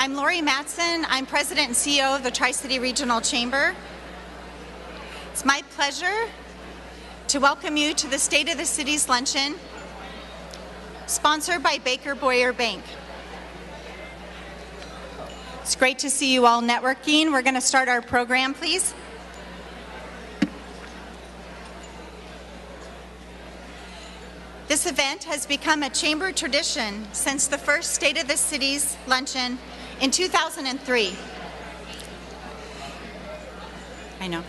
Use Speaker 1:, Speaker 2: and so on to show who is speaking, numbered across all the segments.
Speaker 1: I'm Lori Mattson. I'm President and CEO of the Tri-City Regional Chamber. It's my pleasure to welcome you to the State of the City's Luncheon, sponsored by Baker Boyer Bank. It's great to see you all networking. We're going to start our program, please. This event has become a chamber tradition since the first State of the City's Luncheon in 2003. I know.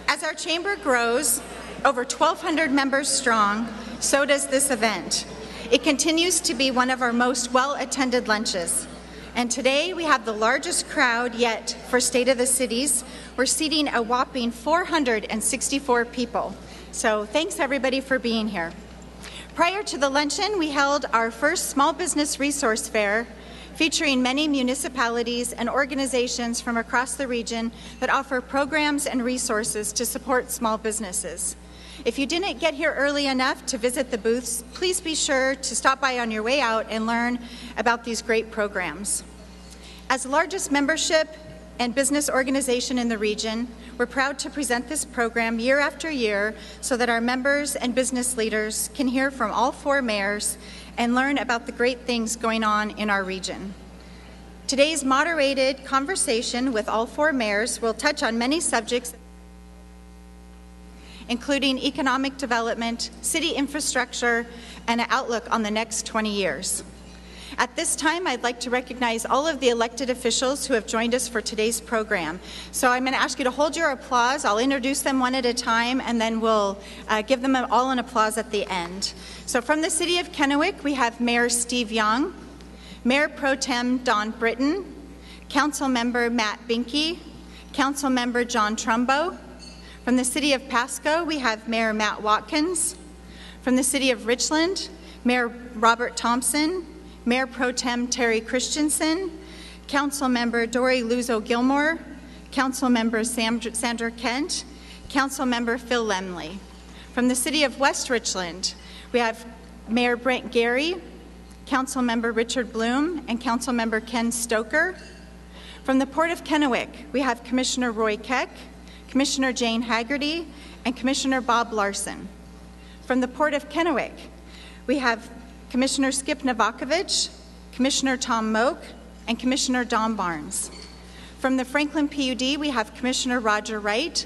Speaker 1: As our chamber grows, over 1,200 members strong, so does this event. It continues to be one of our most well-attended lunches. And today we have the largest crowd yet for State of the Cities. We're seating a whopping 464 people. So thanks everybody for being here. Prior to the luncheon, we held our first Small Business Resource Fair, featuring many municipalities and organizations from across the region that offer programs and resources to support small businesses. If you didn't get here early enough to visit the booths, please be sure to stop by on your way out and learn about these great programs. As the largest membership and business organization in the region, we're proud to present this program year after year so that our members and business leaders can hear from all 4 mayors and learn about the great things going on in our region. Today's moderated conversation with all 4 mayors will touch on many subjects, including economic development, city infrastructure, and an outlook on the next 20 years. At this time, I'd like to recognize all of the elected officials who have joined us for today's program. So I'm going to ask you to hold your applause. I'll introduce them one at a time, and then we'll give them all an applause at the end. So from the City of Kennewick, we have Mayor Steve Young, Mayor Pro Tem Don Britton, Council Member Matt Binke, Council Member John Trumbo. From the City of Pasco, we have Mayor Matt Watkins. From the City of Richland, Mayor Robert Thompson, Mayor Pro Tem Terry Christensen, Council Member Dory Luzo-Gilmore, Council Member Sandra Kent, Council Member Phil Lemley. From the City of West Richland, we have Mayor Brent Gerry, Council Member Richard Bloom, and Council Member Ken Stoker. From the Port of Kennewick, we have Commissioner Roy Keck, Commissioner Jane Haggerty, and Commissioner Bob Larson. From the Port of Kennewick, we have Commissioner Skip Novakovich, Commissioner Tom Moak, and Commissioner Don Barnes. From the Franklin PUD, we have Commissioner Roger Wright.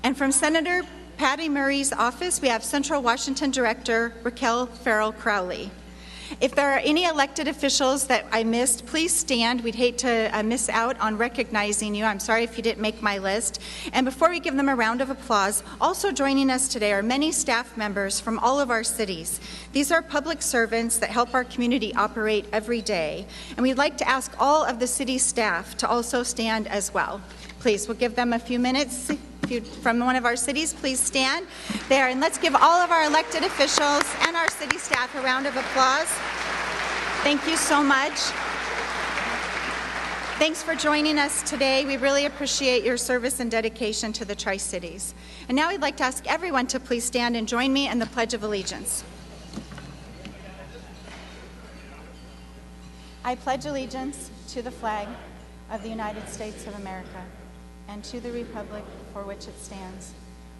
Speaker 1: And from Senator Patty Murray's office, we have Central Washington Director Raquel Farrell Crowley. If there are any elected officials that I missed, please stand. We'd hate to miss out on recognizing you. I'm sorry if you didn't make my list. And before we give them a round of applause, also joining us today are many staff members from all of our cities. These are public servants that help our community operate every day. And we'd like to ask all of the city staff to also stand as well. Please, we'll give them a few minutes. If you're from one of our cities, please stand there, and let's give all of our elected officials and our city staff a round of applause. Thank you so much. Thanks for joining us today. We really appreciate your service and dedication to the Tri-Cities. And now I'd like to ask everyone to please stand and join me in the Pledge of Allegiance. I pledge allegiance to the flag of the United States of America and to the republic for which it stands,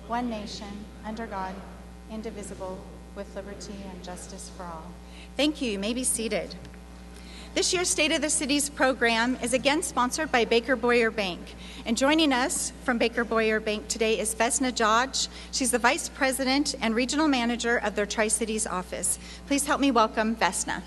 Speaker 1: one nation, under God, indivisible, with liberty and justice for all. Thank you. You may be seated. This year's State of the Cities program is again sponsored by Baker Boyer Bank. And joining us from Baker Boyer Bank today is Vesna Dodge. She's the Vice President and Regional Manager of their Tri-Cities office. Please help me welcome Vesna.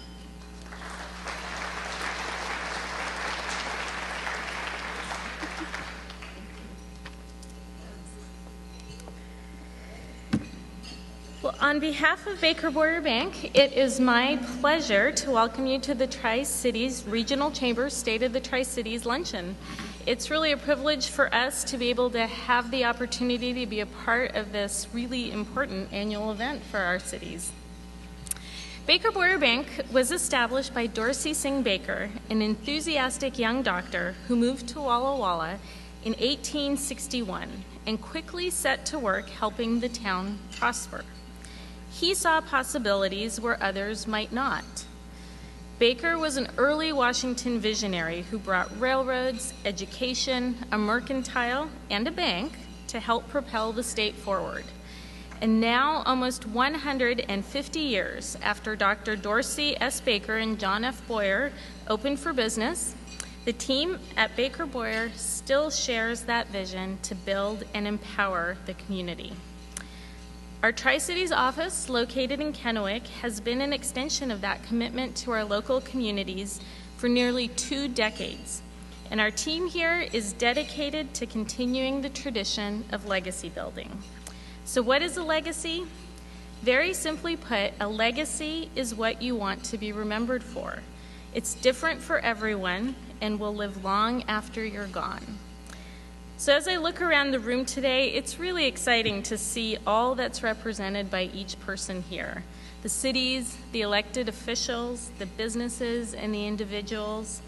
Speaker 2: Well, on behalf of Baker Boyer Bank, it is my pleasure to welcome you to the Tri-Cities Regional Chamber State of the Tri-Cities Luncheon. It's really a privilege for us to be able to have the opportunity to be a part of this really important annual event for our cities. Baker Boyer Bank was established by Dorsey Singh Baker, an enthusiastic young doctor who moved to Walla Walla in 1861 and quickly set to work helping the town prosper. He saw possibilities where others might not. Baker was an early Washington visionary who brought railroads, education, a mercantile, and a bank to help propel the state forward. And now, almost 150 years after Dr. Dorsey S. Baker and John F. Boyer opened for business, the team at Baker Boyer still shares that vision to build and empower the community. Our Tri-Cities office, located in Kennewick, has been an extension of that commitment to our local communities for nearly 2 decades. And our team here is dedicated to continuing the tradition of legacy building. So what is a legacy? Very simply put, a legacy is what you want to be remembered for. It's different for everyone and will live long after you're gone. So as I look around the room today, it's really exciting to see all that's represented by each person here. The cities, the elected officials, the businesses, and the individuals.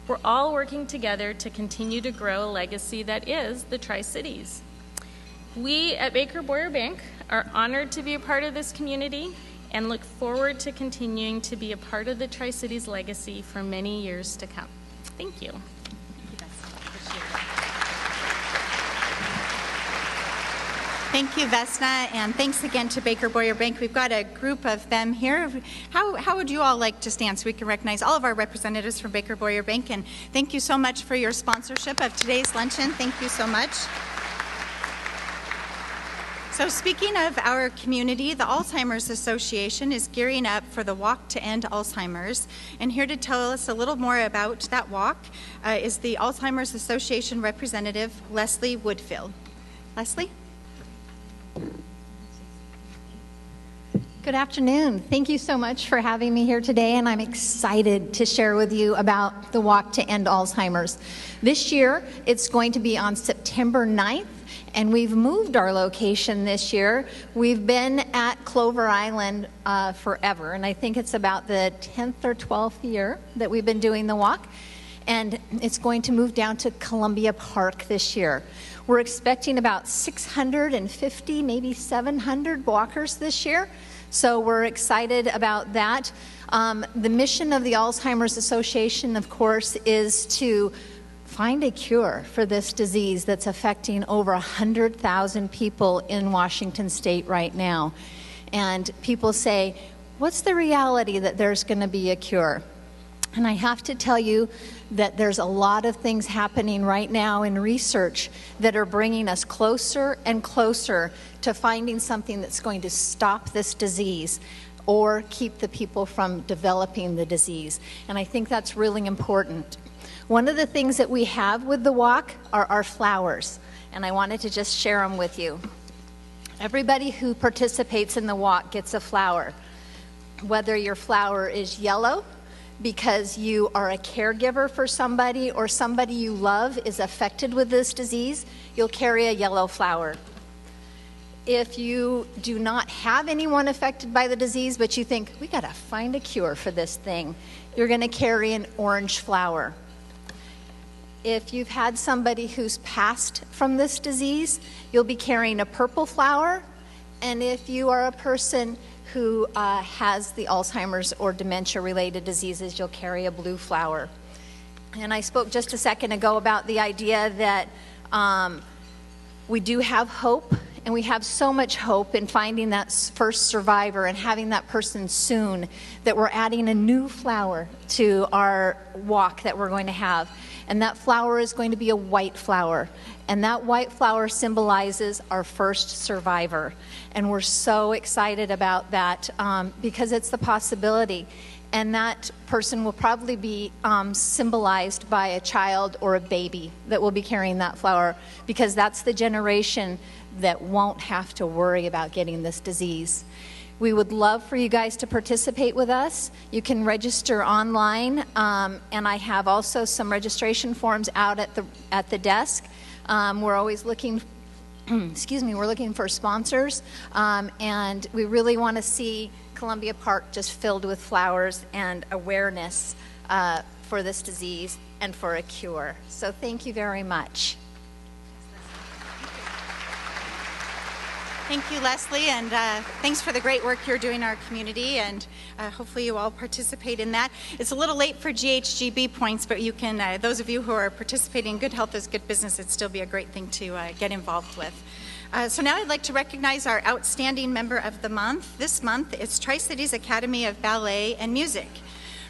Speaker 2: We're all working together to continue to grow a legacy that is the Tri-Cities. We at Baker Boyer Bank are honored to be a part of this community and look forward to continuing to be a part of the Tri-Cities legacy for many years to come. Thank you.
Speaker 1: Thank you, Vesna, and thanks again to Baker Boyer Bank. We've got a group of them here. How would you all like to stand so we can recognize all of our representatives from Baker Boyer Bank? And thank you so much for your sponsorship of today's luncheon. Thank you so much. So speaking of our community, the Alzheimer's Association is gearing up for the Walk to End Alzheimer's. And here to tell us a little more about that walk is the Alzheimer's Association representative, Leslie Woodfield. Leslie?
Speaker 3: Good afternoon. Thank you so much for having me here today, and I'm excited to share with you about the Walk to End Alzheimer's. This year, it's going to be on September 9th, and we've moved our location this year. We've been at Clover Island forever, and I think it's about the 10th or 12th year that we've been doing the walk, and it's going to move down to Columbia Park this year. We're expecting about 650, maybe 700 walkers this year. So we're excited about that. The mission of the Alzheimer's Association, of course, is to find a cure for this disease that's affecting over 100,000 people in Washington State right now. And people say, what's the reality that there's going to be a cure? And I have to tell you that there's a lot of things happening right now in research that are bringing us closer and closer to finding something that's going to stop this disease or keep the people from developing the disease. And I think that's really important. One of the things that we have with the walk are our flowers, and I wanted to just share them with you. Everybody who participates in the walk gets a flower. Whether your flower is yellow, because you are a caregiver for somebody or somebody you love is affected with this disease, you'll carry a yellow flower. If you do not have anyone affected by the disease, but you think, we gotta find a cure for this thing, you're gonna carry an orange flower. If you've had somebody who's passed from this disease, you'll be carrying a purple flower. And if you are a person who has the Alzheimer's or dementia-related diseases, you'll carry a blue flower. And I spoke just a second ago about the idea that we do have hope, and we have so much hope in finding that first survivor and having that person soon, that we're adding a new flower to our walk that we're going to have. And that flower is going to be a white flower. And that white flower symbolizes our first survivor. And we're so excited about that because it's the possibility. And that person will probably be symbolized by a child or a baby that will be carrying that flower, because that's the generation that won't have to worry about getting this disease. We would love for you guys to participate with us. You can register online, and I have also some registration forms out at the desk. We're always looking, we're looking for sponsors, and we really want to see Columbia Park just filled with flowers and awareness for this disease and for a cure. So thank you very much.
Speaker 1: Thank you, Leslie, and thanks for the great work you're doing in our community, and hopefully you all participate in that. It's a little late for GHGB points, but you can, those of you who are participating in Good Health is Good Business, it'd still be a great thing to get involved with. So now I'd like to recognize our outstanding member of the month. This month, it's Tri-Cities Academy of Ballet and Music.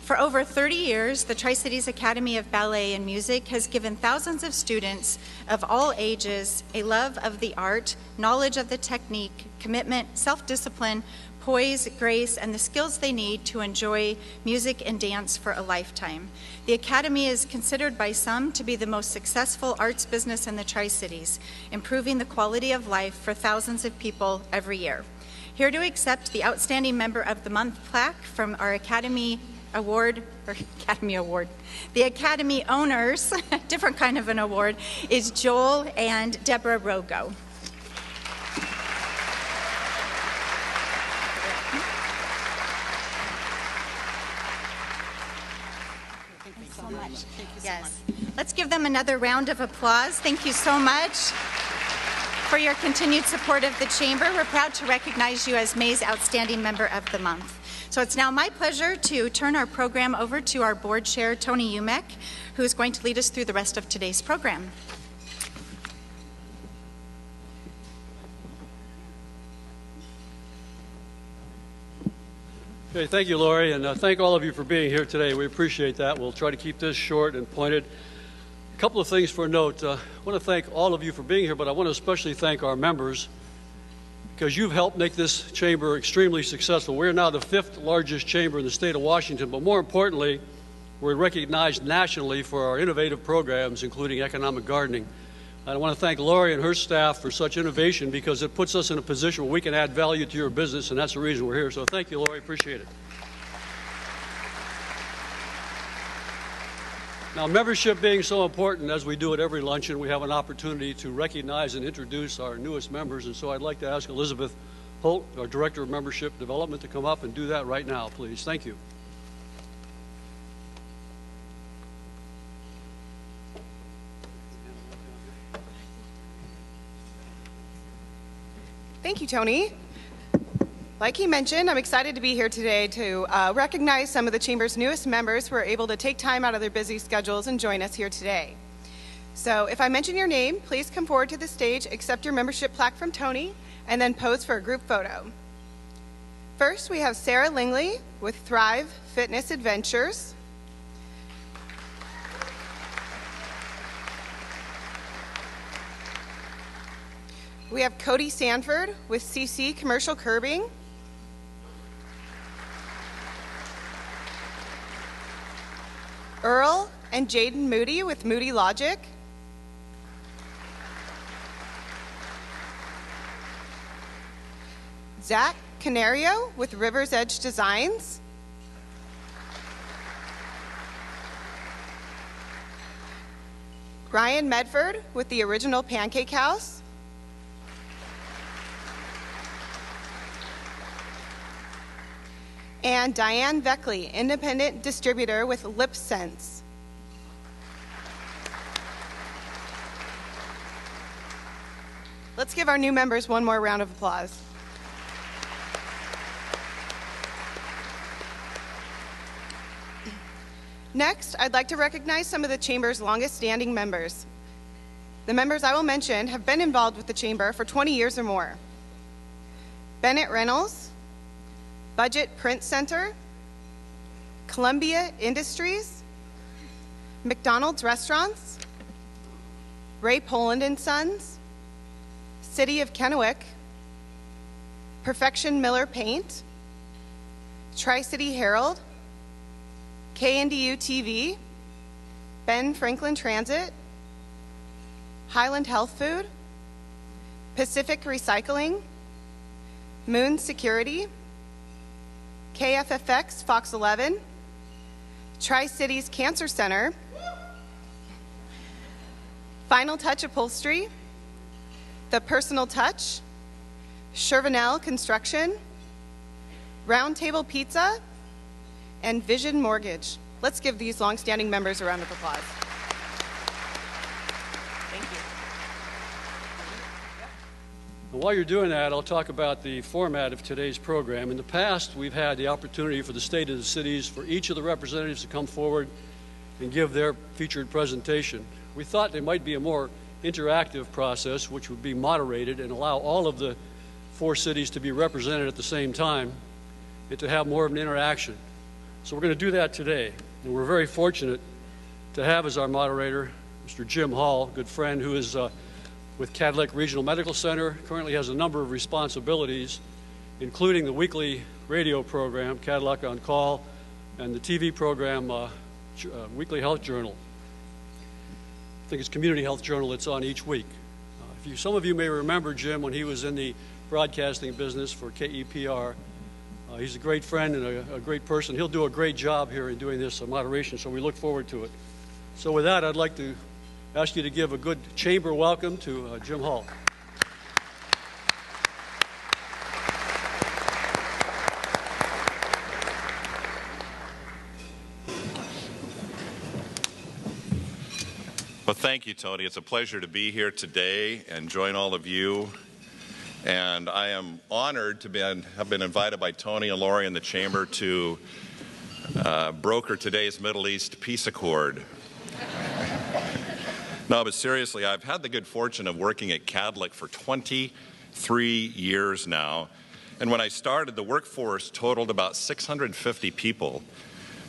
Speaker 1: For over 30 years, the Tri-Cities Academy of Ballet and Music has given thousands of students of all ages a love of the art, knowledge of the technique, commitment, self-discipline, poise, grace, and the skills they need to enjoy music and dance for a lifetime. The Academy is considered by some to be the most successful arts business in the Tri-Cities, improving the quality of life for thousands of people every year. Here to accept the Outstanding Member of the Month plaque from our Academy Award. The Academy owners, different kind of an award, is Joel and Deborah Rogo. Thanks so much. Yes. Let's give them another round of applause. Thank you so much for your continued support of the Chamber. We're proud to recognize you as May's Outstanding Member of the Month. So it's now my pleasure to turn our program over to our board chair, Tony Umek, who is going to lead us through the rest of today's program.
Speaker 4: Okay, thank you, Lori, and thank all of you for being here today. We appreciate that. We'll try to keep this short and pointed. A couple of things for a note. I want to thank all of you for being here, but I want to especially thank our members, because you've helped make this chamber extremely successful. We're now the 5th largest chamber in the state of Washington, but more importantly, we're recognized nationally for our innovative programs, including economic gardening. I want to thank Lori and her staff for such innovation, because it puts us in a position where we can add value to your business, and that's the reason we're here. So thank you, Lori. Appreciate it. Now, membership being so important, as we do at every luncheon, we have an opportunity to recognize and introduce our newest members, and so I'd like to ask Elizabeth Holt, our Director of Membership Development, to come up and do that right now, please. Thank you.
Speaker 5: Thank you, Tony. Like he mentioned, I'm excited to be here today to recognize some of the Chamber's newest members who are able to take time out of their busy schedules and join us here today. So if I mention your name, please come forward to the stage, accept your membership plaque from Tony, and then pose for a group photo. First, we have Sarah Lingley with Thrive Fitness Adventures. We have Cody Sanford with CC Commercial Curbing. Earl and Jaden Moody with Moody Logic. Zach Canario with River's Edge Designs. Ryan Medford with the Original Pancake House. And Diane Veckley, independent distributor with Lip Sense. Let's give our new members one more round of applause. Next, I'd like to recognize some of the Chamber's longest-standing members. The members I will mention have been involved with the Chamber for 20 years or more. Bennett Reynolds, Budget Print Center, Columbia Industries, McDonald's Restaurants, Ray Poland and Sons, City of Kennewick, Perfection Miller Paint, Tri-City Herald, KNDU TV, Ben Franklin Transit, Highland Health Food, Pacific Recycling, Moon Security, KFFX Fox 11, Tri-Cities Cancer Center, Final Touch Upholstery, The Personal Touch, Chervinel Construction, Round Table Pizza, and Vision Mortgage. Let's give these long-standing members a round of applause. Thank you.
Speaker 4: And while you're doing that, I'll talk about the format of today's program. In the past, we've had the opportunity for the state of the cities, for each of the representatives to come forward and give their featured presentation. We thought there might be a more interactive process which would be moderated and allow all of the 4 cities to be represented at the same time and to have more of an interaction. So we're going to do that today. And we're very fortunate to have as our moderator Mr. Jim Hall, a good friend who is with Kennewick Regional Medical Center, currently has a number of responsibilities, including the weekly radio program, Cadillac on Call, and the TV program, Weekly Health Journal. I think it's Community Health Journal that's on each week. Some of you may remember Jim when he was in the broadcasting business for KEPR. He's a great friend and a great person. He'll do a great job here in doing this moderation, so we look forward to it. So with that, I'd like to ask you to give a good chamber welcome to Jim Hall.
Speaker 6: Well, thank you, Tony. It's a pleasure to be here today and join all of you. And I am honored to have been invited by Tony and Lori in the chamber to broker today's Middle East peace accord. No, but seriously, I've had the good fortune of working at Cadillac for 23 years now. And when I started, the workforce totaled about 650 people.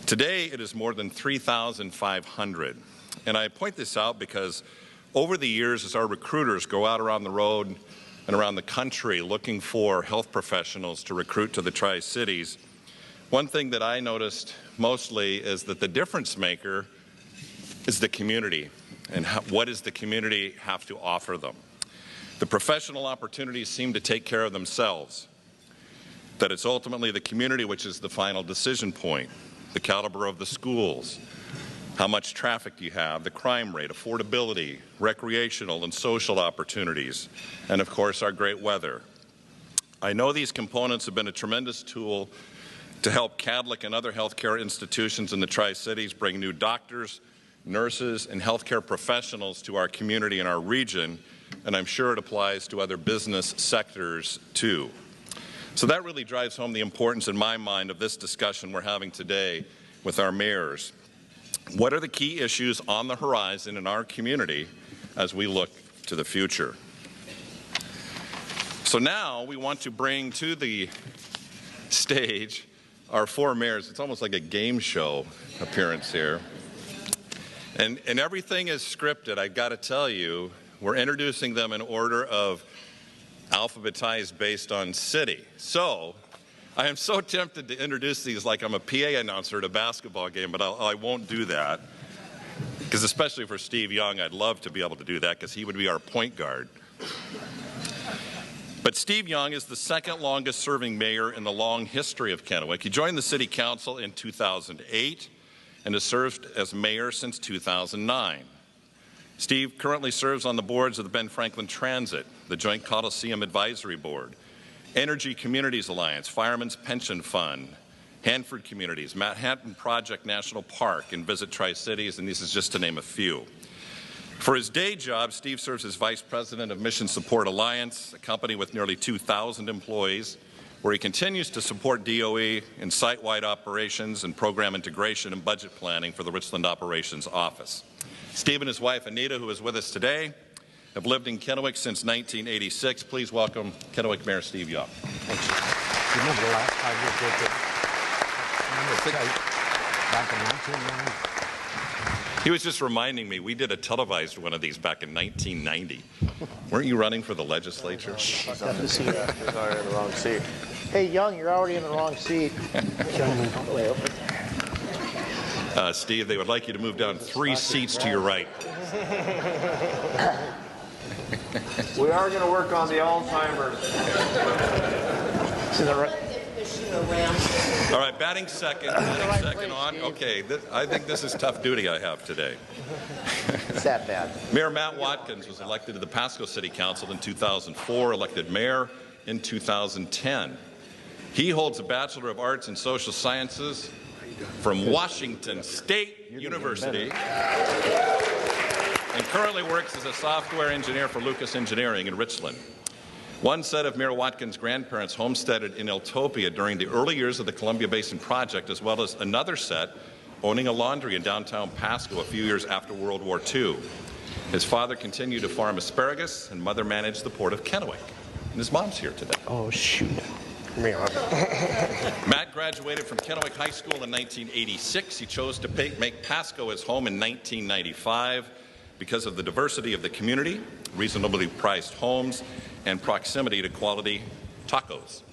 Speaker 6: Today, it is more than 3,500. And I point this out because over the years, as our recruiters go out around the road and around the country looking for health professionals to recruit to the Tri-Cities, one thing that I noticed mostly is that the difference maker is the community. And what does the community have to offer them? The professional opportunities seem to take care of themselves, that it's ultimately the community which is the final decision point, the caliber of the schools, how much traffic you have, the crime rate, affordability, recreational and social opportunities, and of course our great weather. I know these components have been a tremendous tool to help Cadillac and other healthcare institutions in the Tri-Cities bring new doctors, nurses, and healthcare professionals to our community and our region, and I'm sure it applies to other business sectors too. So that really drives home the importance in my mind of this discussion we're having today with our mayors. What are the key issues on the horizon in our community as we look to the future? So now we want to bring to the stage our 4 mayors. It's almost like a game show appearance here. And everything is scripted. I've got to tell you, we're introducing them in order of alphabetized based on city. So I am so tempted to introduce these like I'm a PA announcer at a basketball game, but I won't do that. Because especially for Steve Young, I'd love to be able to do that because he would be our point guard. But Steve Young is the second longest serving mayor in the long history of Kennewick. He joined the city council in 2008 and has served as mayor since 2009. Steve currently serves on the boards of the Ben Franklin Transit, the Joint Coliseum Advisory Board, Energy Communities Alliance, Fireman's Pension Fund, Hanford Communities, Manhattan Project National Park, and Visit Tri-Cities, and this is just to name a few. For his day job, Steve serves as Vice President of Mission Support Alliance, a company with nearly 2,000 employees, where he continues to support DOE in site-wide operations and program integration and budget planning for the Richland Operations Office. Steve and his wife, Anita, who is with us today, have lived in Kennewick since 1986. Please welcome Kennewick Mayor Steve Young.
Speaker 7: Thanks. Remember the last time we did this? Back in 1990.
Speaker 6: He was just reminding me, we did a televised one of these back in 1990. Weren't you running for the legislature?
Speaker 8: You're already in the wrong seat. Hey, Young, you're already in the wrong seat.
Speaker 6: Steve, they would like you to move down 3 seats to your right.
Speaker 8: We are going to work on the Alzheimer's. Is that right?
Speaker 6: All right, batting second on. Okay, I think this is tough duty I have today.
Speaker 8: It's that bad.
Speaker 6: Mayor Matt Watkins was elected to the Pasco City Council in 2004, elected mayor in 2010. He holds a Bachelor of Arts in Social Sciences from Washington State University and currently works as a software engineer for Lucas Engineering in Richland. One set of Mayor Watkins' grandparents homesteaded in Eltopia during the early years of the Columbia Basin Project, as well as another set owning a laundry in downtown Pasco a few years after World War II. His father continued to farm asparagus, and mother managed the port of Kennewick. And his mom's here today.
Speaker 7: Oh, shoot.
Speaker 6: Matt graduated from Kennewick High School in 1986. He chose to make Pasco his home in 1995 because of the diversity of the community, reasonably priced homes, and proximity to quality tacos.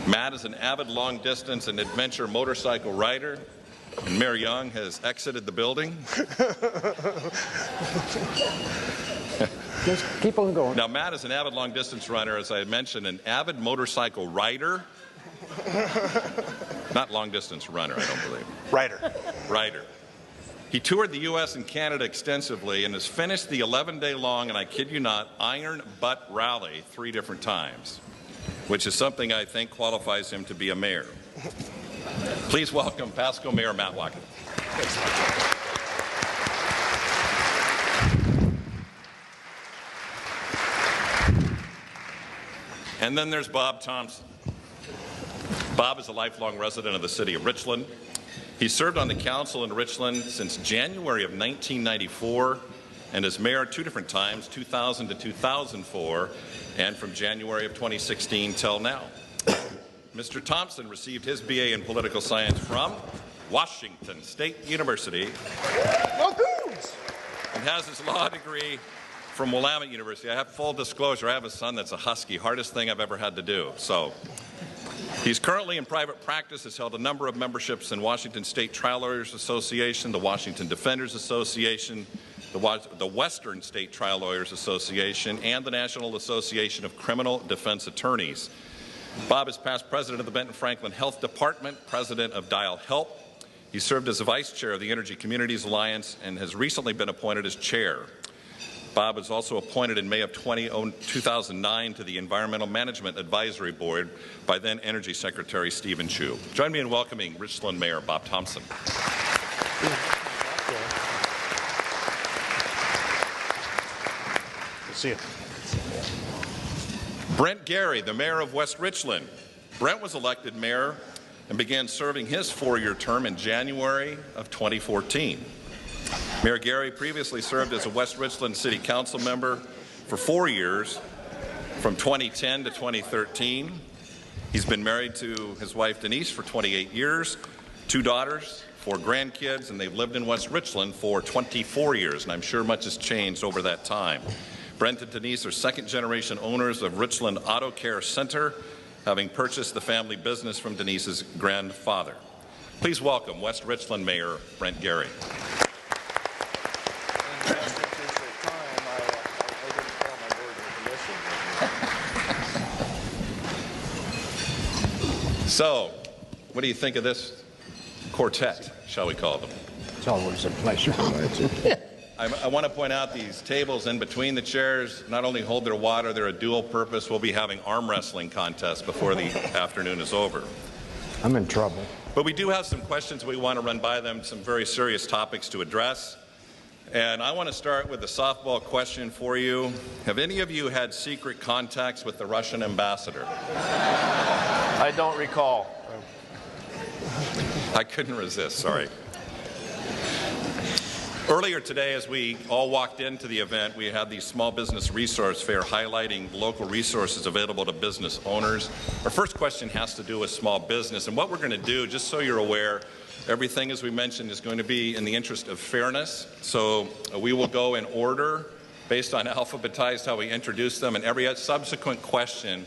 Speaker 6: Matt is an avid long-distance and adventure motorcycle rider, and Mayor Young has exited the building.
Speaker 7: Just keep on going.
Speaker 6: Now, Matt is an avid long-distance runner, as I had mentioned, an avid motorcycle rider. Not long-distance runner, I don't believe. Rider. He toured the U.S. and Canada extensively and has finished the 11-day-long, and I kid you not, Iron Butt Rally 3 different times, which is something I think qualifies him to be a mayor. Please welcome Pasco Mayor Matt Watkins. And then there's Bob Thompson. Bob is a lifelong resident of the city of Richland. He served on the council in Richland since January of 1994 and as mayor 2 different times, 2000 to 2004, and from January of 2016 till now. Mr. Thompson received his BA in political science from Washington State University and has his law degree from Willamette University. I have full disclosure, I have a son that's a Husky, hardest thing I've ever had to do. So he's currently in private practice, has held a number of memberships in Washington State Trial Lawyers Association, the Washington Defenders Association, the Western State Trial Lawyers Association, and the National Association of Criminal Defense Attorneys. Bob is past president of the Benton Franklin Health Department, president of Dial Help. He served as the vice chair of the Energy Communities Alliance and has recently been appointed as chair. Bob was also appointed in May of 2009 to the Environmental Management Advisory Board by then Energy Secretary Stephen Chu. Join me in welcoming Richland Mayor Bob Thompson.
Speaker 7: Good to see you.
Speaker 6: Brent Gerry, the mayor of West Richland. Brent was elected mayor and began serving his 4-year term in January of 2014. Mayor Gerry previously served as a West Richland City Council member for 4 years, from 2010 to 2013. He's been married to his wife Denise for 28 years, 2 daughters, 4 grandkids, and they've lived in West Richland for 24 years, and I'm sure much has changed over that time. Brent and Denise are second-generation owners of Richland Auto Care Center, having purchased the family business from Denise's grandfather. Please welcome West Richland Mayor Brent Gerry. So, what do you think of this quartet, shall we call them?
Speaker 7: It's always a pleasure.
Speaker 6: I want to point out these tables in between the chairs not only hold their water, they're a dual purpose. We'll be having arm wrestling contests before the afternoon is over.
Speaker 7: I'm in trouble.
Speaker 6: But we do have some questions we want to run by them, some very serious topics to address. And I want to start with a softball question for you. Have any of you had secret contacts with the Russian ambassador?
Speaker 8: I don't recall.
Speaker 6: I couldn't resist, sorry. Earlier today, as we all walked into the event, we had the Small Business Resource Fair highlighting local resources available to business owners. Our first question has to do with small business. And what we're going to do, just so you're aware, everything, as we mentioned, is going to be in the interest of fairness. So we will go in order based on alphabetized how we introduce them. And every subsequent question,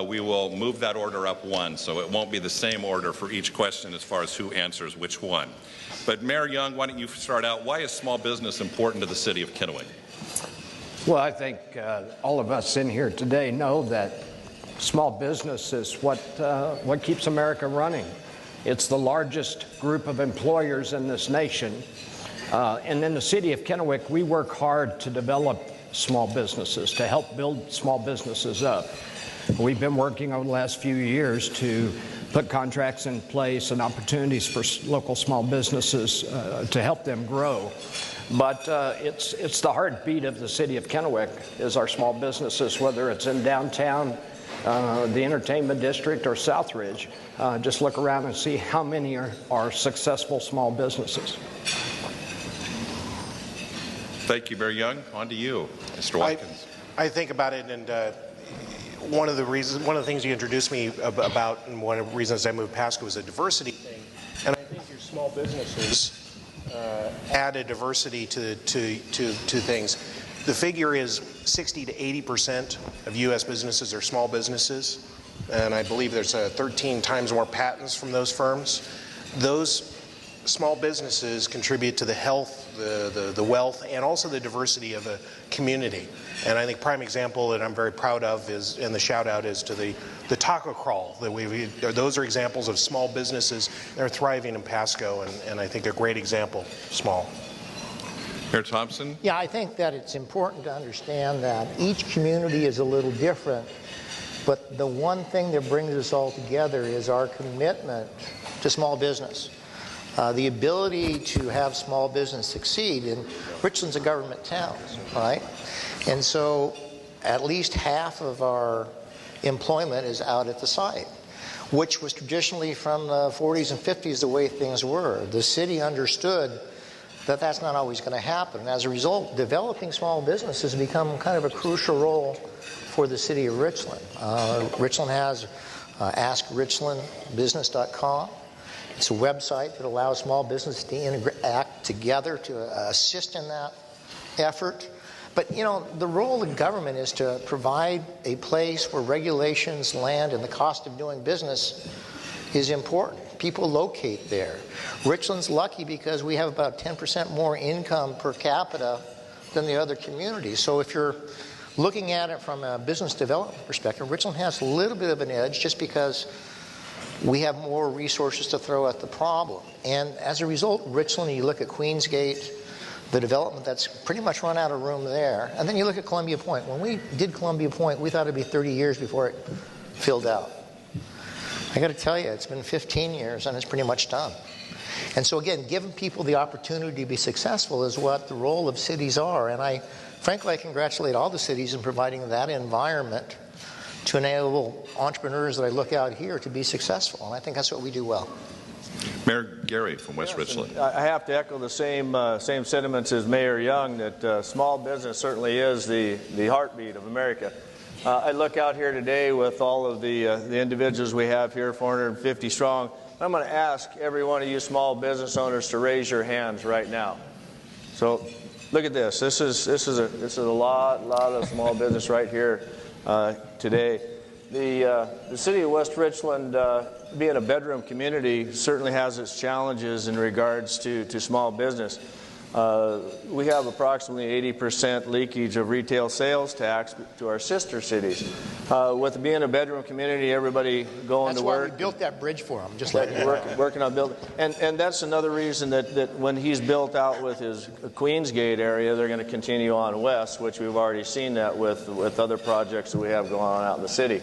Speaker 6: we will move that order up 1. So it won't be the same order for each question as far as who answers which one. But Mayor Young, why don't you start out? Why is small business important to the city of Kennewick?
Speaker 7: Well, I think all of us in here today know that small business is what keeps America running. It's the largest group of employers in this nation. And in the city of Kennewick, we work hard to develop small businesses, to help build small businesses up. We've been working over the last few years to put contracts in place and opportunities for local small businesses to help them grow. But it's the heartbeat of the city of Kennewick is our small businesses, whether it's in downtown, the entertainment district, or Southridge. Just look around and see how many are successful small businesses.
Speaker 6: Thank you, Mayor Young. On to you, Mr. Watkins.
Speaker 8: I think about it, and one of the things you introduced me about, and one of the reasons I moved Pasco was a diversity thing. And I think your small businesses add a diversity to things. The figure is 60 to 80% of U.S. businesses are small businesses, and I believe there's 13 times more patents from those firms. Those small businesses contribute to the health, the wealth, and also the diversity of a community. And I think prime example that I'm very proud of is, and the shout out is to the taco crawl that those are examples of small businesses that are thriving in Pasco, and I think a great example, small.
Speaker 6: Mayor Thompson?
Speaker 9: Yeah, I think that it's important to understand that each community is a little different, but the one thing that brings us all together is our commitment to small business. The ability to have small business succeed, and Richland's a government town, right? And so at least half of our employment is out at the site, which was traditionally from the 40s and 50s the way things were. The city understood that that's not always going to happen. As a result, developing small business has become kind of a crucial role for the city of Richland. Richland has AskRichlandBusiness.com. It's a website that allows small business to act together to assist in that effort. But, you know, the role of government is to provide a place where regulations land and the cost of doing business is important. People locate there. Richland's lucky because we have about 10% more income per capita than the other communities. So if you're looking at it from a business development perspective, Richland has a little bit of an edge just because we have more resources to throw at the problem. And as a result, Richland, you look at Queensgate, the development that's pretty much run out of room there. And then you look at Columbia Point. When we did Columbia Point, we thought it'd be 30 years before it filled out. I got to tell you, it's been 15 years and it's pretty much done. And so again, giving people the opportunity to be successful is what the role of cities are. And frankly, I congratulate all the cities in providing that environment to enable entrepreneurs that I look out here to be successful. And I think that's what we do well.
Speaker 6: Mayor Gerry from West Richland.
Speaker 10: I have to echo the same sentiments as Mayor Young, that small business certainly is the heartbeat of America. I look out here today with all of the individuals we have here, 450 strong. I'm going to ask every one of you small business owners to raise your hands right now. So look at this. This is a lot of small business right here today. The city of West Richland, being a bedroom community, certainly has its challenges in regards to small business. We have approximately 80% leakage of retail sales tax to our sister cities. With being a bedroom community, everybody going to work.
Speaker 9: That's why we built that bridge for them, just like
Speaker 10: working on building. And that's another reason that when he's built out with his Queensgate area, they're going to continue on west, which we've already seen that with other projects that we have going on out in the city.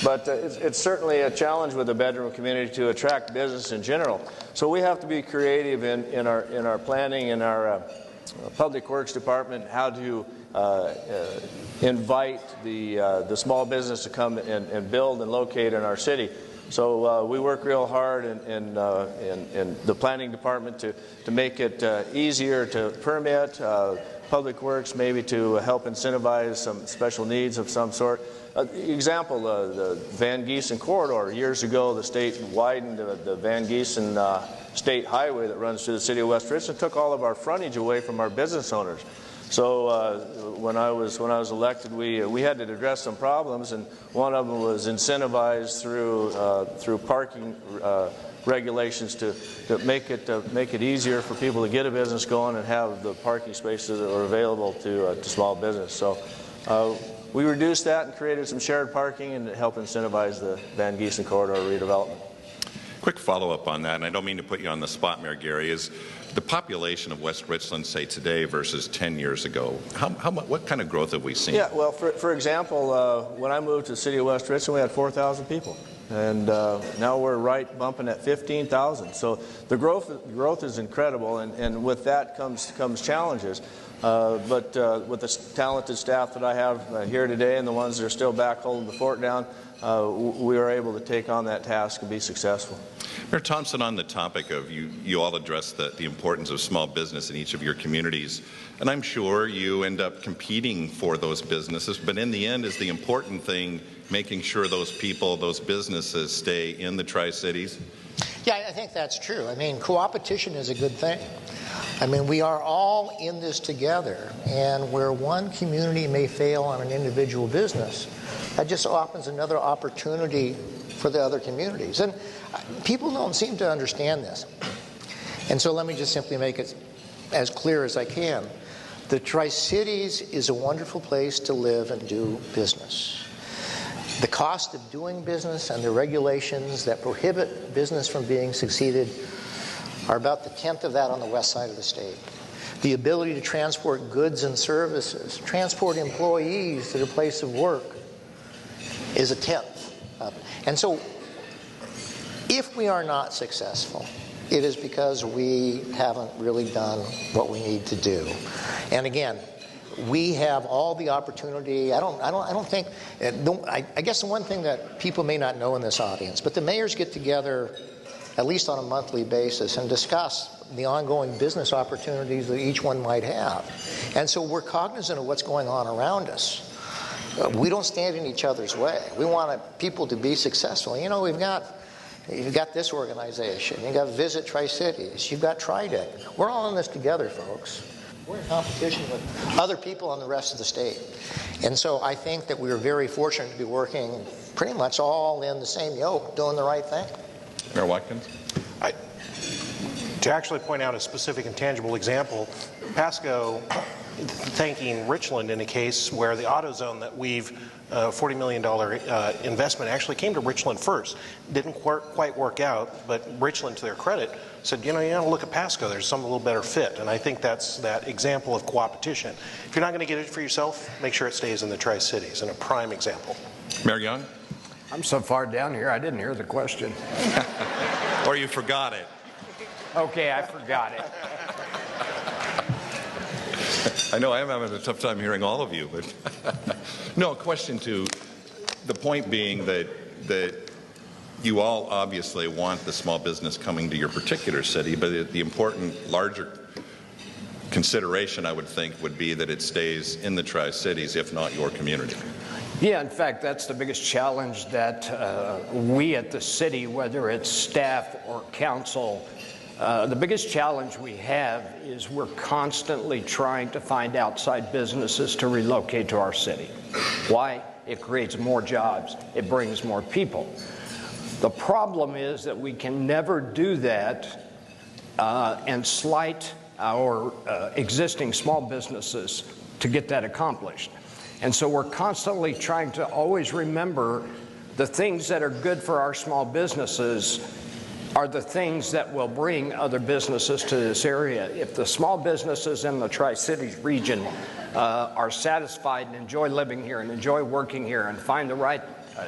Speaker 10: But it's certainly a challenge with the bedroom community to attract business in general. So we have to be creative in our planning, in our public works department, how to invite the small business to come and build and locate in our city. So we work real hard in the planning department to make it easier to permit. Public Works maybe to help incentivize some special needs of some sort. Example, the Van Giesen corridor. Years ago, the state widened the Van Giesen state highway that runs through the city of West Richland, took all of our frontage away from our business owners. So when I was elected, we had to address some problems, and one of them was incentivized through parking regulations to make it easier for people to get a business going and have the parking spaces that are available to small business. So we reduced that and created some shared parking and helped incentivize the Van Giesen corridor redevelopment.
Speaker 6: Quick follow-up on that, and I don't mean to put you on the spot, Mayor Gerry, is the population of West Richland, say today versus 10 years ago, what kind of growth have we seen?
Speaker 10: Yeah, well, for example, when I moved to the city of West Richland, we had 4,000 people. and now we're right bumping at 15,000. So the growth is incredible, and with that comes challenges. But with the talented staff that I have here today and the ones that are still back holding the fort down, we are able to take on that task and be successful.
Speaker 6: Mayor Thompson, on the topic of you all addressed the importance of small business in each of your communities, and I'm sure you end up competing for those businesses, but in the end is the important thing making sure those people, those businesses stay in the Tri-Cities?
Speaker 9: Yeah, I think that's true. I mean, co-opetition is a good thing. I mean, we are all in this together, and where one community may fail on an individual business, that just opens another opportunity for the other communities. And people don't seem to understand this. And so let me just simply make it as clear as I can. The Tri-Cities is a wonderful place to live and do business. The cost of doing business and the regulations that prohibit business from being succeeded are about the 10th of that on the west side of the state. The ability to transport goods and services, transport employees to their place of work is a 10th of it. And so if we are not successful, it is because we haven't really done what we need to do. And again, we have all the opportunity. I guess the one thing that people may not know in this audience, but the mayors get together at least on a monthly basis and discuss the ongoing business opportunities that each one might have. And so we're cognizant of what's going on around us. We don't stand in each other's way. We want people to be successful. You know, you've got this organization, you've got Visit Tri-Cities, you've got TriDec. We're all in this together, folks. We're in competition with other people in the rest of the state. And so I think that we are very fortunate to be working pretty much all in the same yoke, doing the right thing.
Speaker 6: Mayor Watkins?
Speaker 8: To actually point out a specific and tangible example, Pasco thanking Richland in a case where the AutoZone that we've $40 million investment actually came to Richland first. Didn't quite work out, but Richland, to their credit, said, you gotta look at Pasco, there's some a little better fit. And I think that's that example of co-opetition. If you're not gonna get it for yourself, make sure it stays in the Tri-Cities, and a prime example. Mayor Young?
Speaker 7: I'm so far down here, I didn't hear the question.
Speaker 6: Or you forgot it.
Speaker 7: Okay, I forgot it.
Speaker 6: I know I'm having a tough time hearing all of you, but no, question to the point being that you all obviously want the small business coming to your particular city, but the important, larger consideration, I would think, would be that it stays in the Tri-Cities, if not your community.
Speaker 7: Yeah, in fact, that's the biggest challenge that we at the city, whether it's staff or council, the biggest challenge we have is we're constantly trying to find outside businesses to relocate to our city. Why? It creates more jobs. It brings more people. The problem is that we can never do that and slight our existing small businesses to get that accomplished. And so we're constantly trying to always remember the things that are good for our small businesses are the things that will bring other businesses to this area. If the small businesses in the Tri-Cities region are satisfied and enjoy living here and enjoy working here and find the right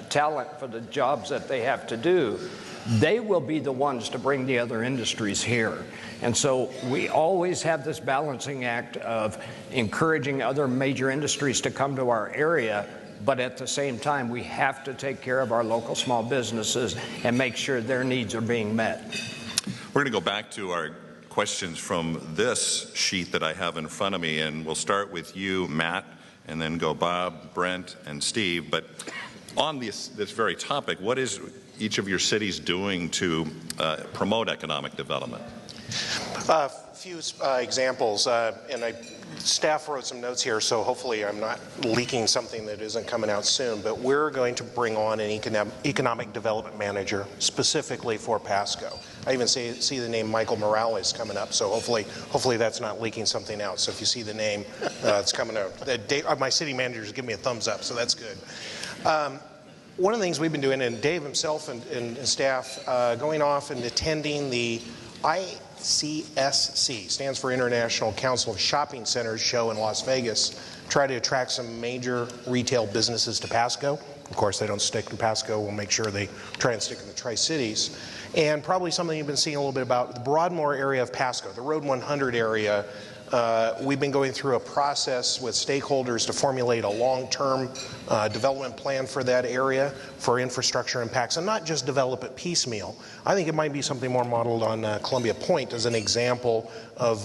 Speaker 7: talent for the jobs that they have to do, they will be the ones to bring the other industries here. And so we always have this balancing act of encouraging other major industries to come to our area, but at the same time, we have to take care of our local small businesses and make sure their needs are being met.
Speaker 6: We're going to go back to our questions from this sheet that I have in front of me, and we'll start with you, Matt, and then go Bob, Brent, and Steve. But on this very topic, what is each of your cities doing to promote economic development?
Speaker 8: A few examples, and staff wrote some notes here, so hopefully I'm not leaking something that isn't coming out soon, but we're going to bring on an economic development manager specifically for Pasco. I even see the name Michael Morales coming up, so hopefully that's not leaking something out. So if you see the name, it's coming out. My city managers give me a thumbs up, so that's good. One of the things we've been doing, and Dave himself and staff, going off and attending the ICSC stands for International Council of Shopping Centers show in Las Vegas. Try to attract some major retail businesses to Pasco. Of course, they don't stick to Pasco. We'll make sure they try and stick in the Tri-Cities. And probably something you've been seeing a little bit about, the Broadmoor area of Pasco, the Road 100 area. We've been going through a process with stakeholders to formulate a long-term development plan for that area for infrastructure impacts, and not just develop it piecemeal. I think it might be something more modeled on Columbia Point as an example of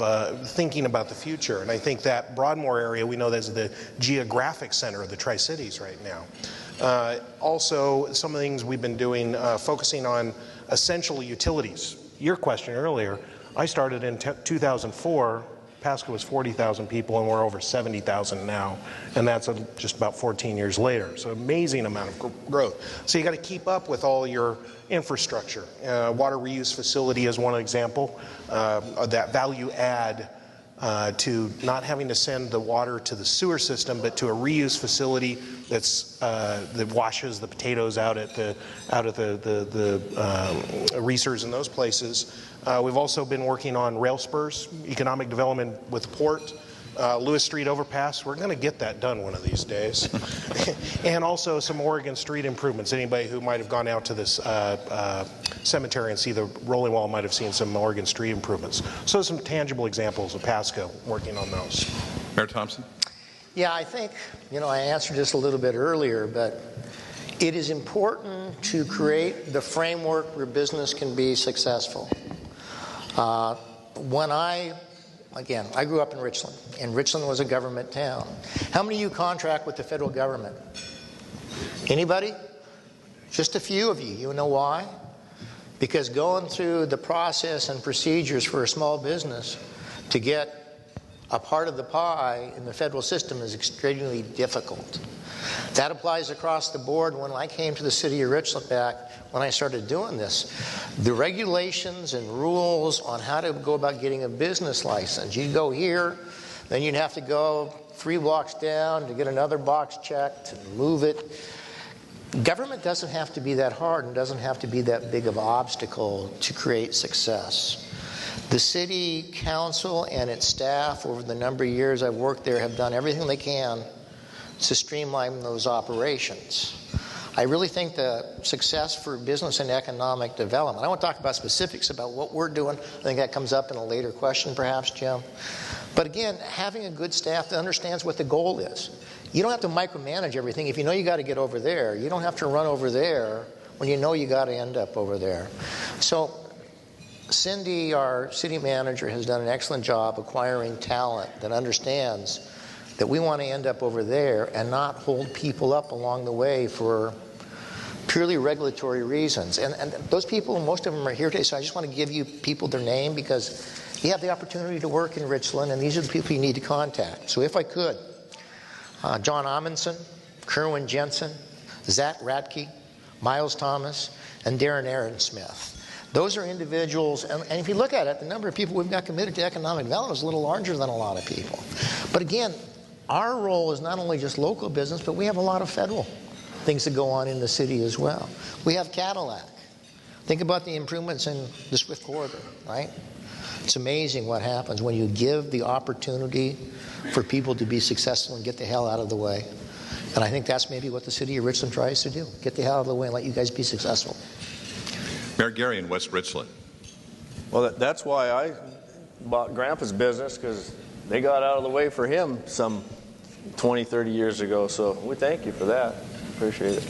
Speaker 8: thinking about the future. And I think that Broadmoor area, we know that's the geographic center of the Tri-Cities right now. Also, some of the things we've been doing, focusing on essential utilities. Your question earlier, I started in 2004. Pasco was 40,000 people, and we're over 70,000 now, and that's just about 14 years later. So amazing amount of growth. So you got to keep up with all your infrastructure. Water reuse facility is one example of that value add to not having to send the water to the sewer system, but to a reuse facility that's that washes the potatoes out of the reesers in those places. We've also been working on rail spurs, economic development with the port, Lewis Street overpass. We're going to get that done one of these days. And also some Oregon Street improvements. Anybody who might have gone out to this cemetery and see the rolling wall might have seen some Oregon Street improvements. So some tangible examples of Pasco working on those.
Speaker 6: Mayor Thompson?
Speaker 9: Yeah, I think, I answered this a little bit earlier, but it is important to create the framework where business can be successful. I grew up in Richland, and Richland was a government town. How many of you contract with the federal government? Anybody? Just a few of you. You know why? Because going through the process and procedures for a small business to get a part of the pie in the federal system is extremely difficult. That applies across the board. When I came to the city of Richland back when I started doing this, the regulations and rules on how to go about getting a business license, you'd go here, then you'd have to go 3 blocks down to get another box checked and move it. Government doesn't have to be that hard and doesn't have to be that big of an obstacle to create success. The city council and its staff over the number of years I've worked there have done everything they can to streamline those operations. I really think the success for business and economic development, I want to talk about specifics about what we're doing. I think that comes up in a later question perhaps, Jim. But again, having a good staff that understands what the goal is. You don't have to micromanage everything. If you know you got to get over there, you don't have to run over there when you know you got to end up over there. So Cindy, our city manager, has done an excellent job acquiring talent that understands that we want to end up over there and not hold people up along the way for purely regulatory reasons. And those people, most of them are here today, so I just want to give you people their name because you have the opportunity to work in Richland, and these are the people you need to contact. So if I could, John Amundsen, Kerwin Jensen, Zach Radke, Miles Thomas, and Darren Aaron Smith. Those are individuals, and if you look at it, the number of people we've got committed to economic development is a little larger than a lot of people. But again, our role is not only just local business, but we have a lot of federal things that go on in the city as well. We have Cadillac. Think about the improvements in the Swift Corridor, right? It's amazing what happens when you give the opportunity for people to be successful and get the hell out of the way. And I think that's maybe what the city of Richland tries to do. Get the hell out of the way and let you guys be successful.
Speaker 6: Mayor Gerry in West Richland.
Speaker 10: Well, that's why I bought Grandpa's business, because they got out of the way for him some 20, 30 years ago. So we thank you for that. Appreciate it.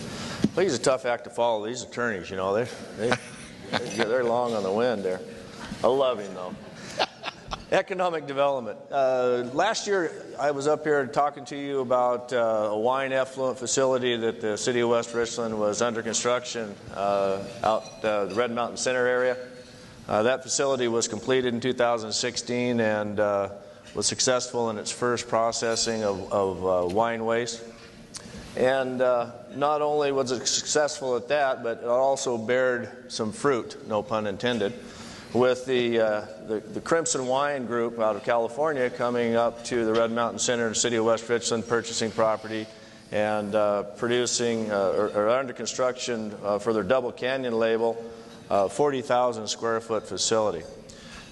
Speaker 10: Well, he's a tough act to follow. These attorneys, they're long on the wind there. I love him, though. Economic development. Last year, I was up here talking to you about a wine effluent facility that the city of West Richland was under construction out the Red Mountain Center area. That facility was completed in 2016 and was successful in its first processing of wine waste. And not only was it successful at that, but it also bared some fruit, no pun intended, with the Crimson Wine Group out of California coming up to the Red Mountain Center, the city of West Richland, purchasing property and producing or under construction for their Double Canyon label, 40,000 square foot facility.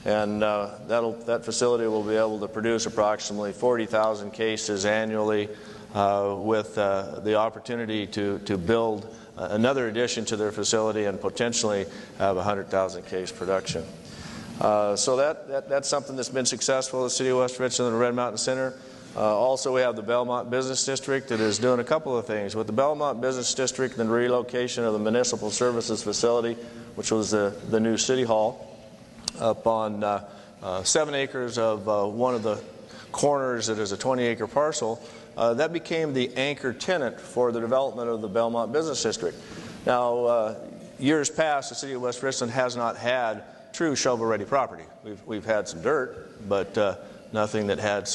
Speaker 10: And that facility will be able to produce approximately 40,000 cases annually with the opportunity to build another addition to their facility and potentially have 100,000 case production. So that's something that's been successful in the City of West Richland and the Red Mountain Center. Also, we have the Belmont Business District that is doing a couple of things. With the Belmont Business District and the relocation of the Municipal Services Facility, which was the new City Hall, up on 7 acres of one of the corners that is a 20-acre parcel, that became the anchor tenant for the development of the Belmont Business District. Now, years past, the City of West Richland has not had true shovel-ready property. We've had some dirt, but nothing that had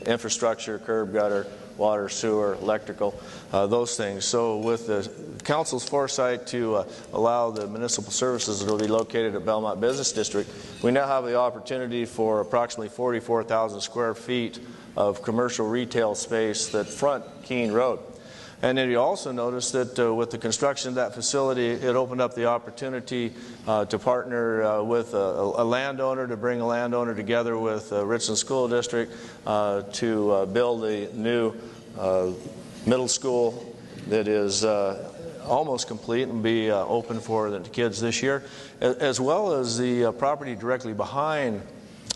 Speaker 10: infrastructure, curb, gutter, water, sewer, electrical, those things. So with the council's foresight to allow the municipal services that will be located at Belmont Business District, we now have the opportunity for approximately 44,000 square feet of commercial retail space that front Keene Road. And then you also notice that with the construction of that facility, it opened up the opportunity to partner with a landowner, to bring a landowner together with Richland School District to build a new middle school that is almost complete and be open for the kids this year, as well as the property directly behind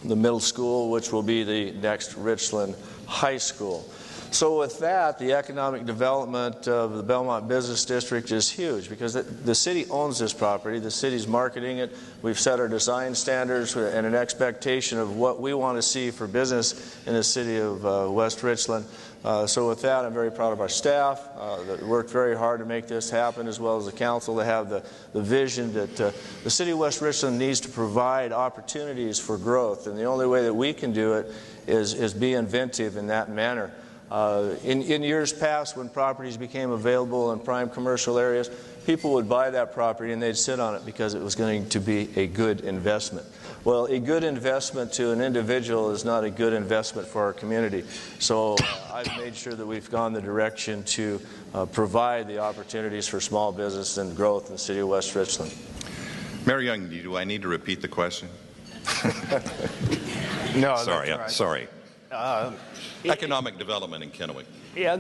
Speaker 10: the middle school, which will be the next Richland High School. So with that, the economic development of the Belmont Business District is huge because the city owns this property. The city's marketing it. We've set our design standards and an expectation of what we want to see for business in the city of West Richland. So with that, I'm very proud of our staff that worked very hard to make this happen, as well as the council to have the vision that the city of West Richland needs to provide opportunities for growth. And the only way that we can do it is be inventive in that manner. In years past, when properties became available in prime commercial areas, people would buy that property and they'd sit on it because it was going to be a good investment. Well, a good investment to an individual is not a good investment for our community. So I've made sure that we've gone the direction to provide the opportunities for small business and growth in the city of West Richland.
Speaker 6: Mayor Young, do I need to repeat the question?
Speaker 7: No,
Speaker 6: sorry,
Speaker 7: that's right.
Speaker 6: Sorry. Economic development in Kennewick.
Speaker 7: Yeah,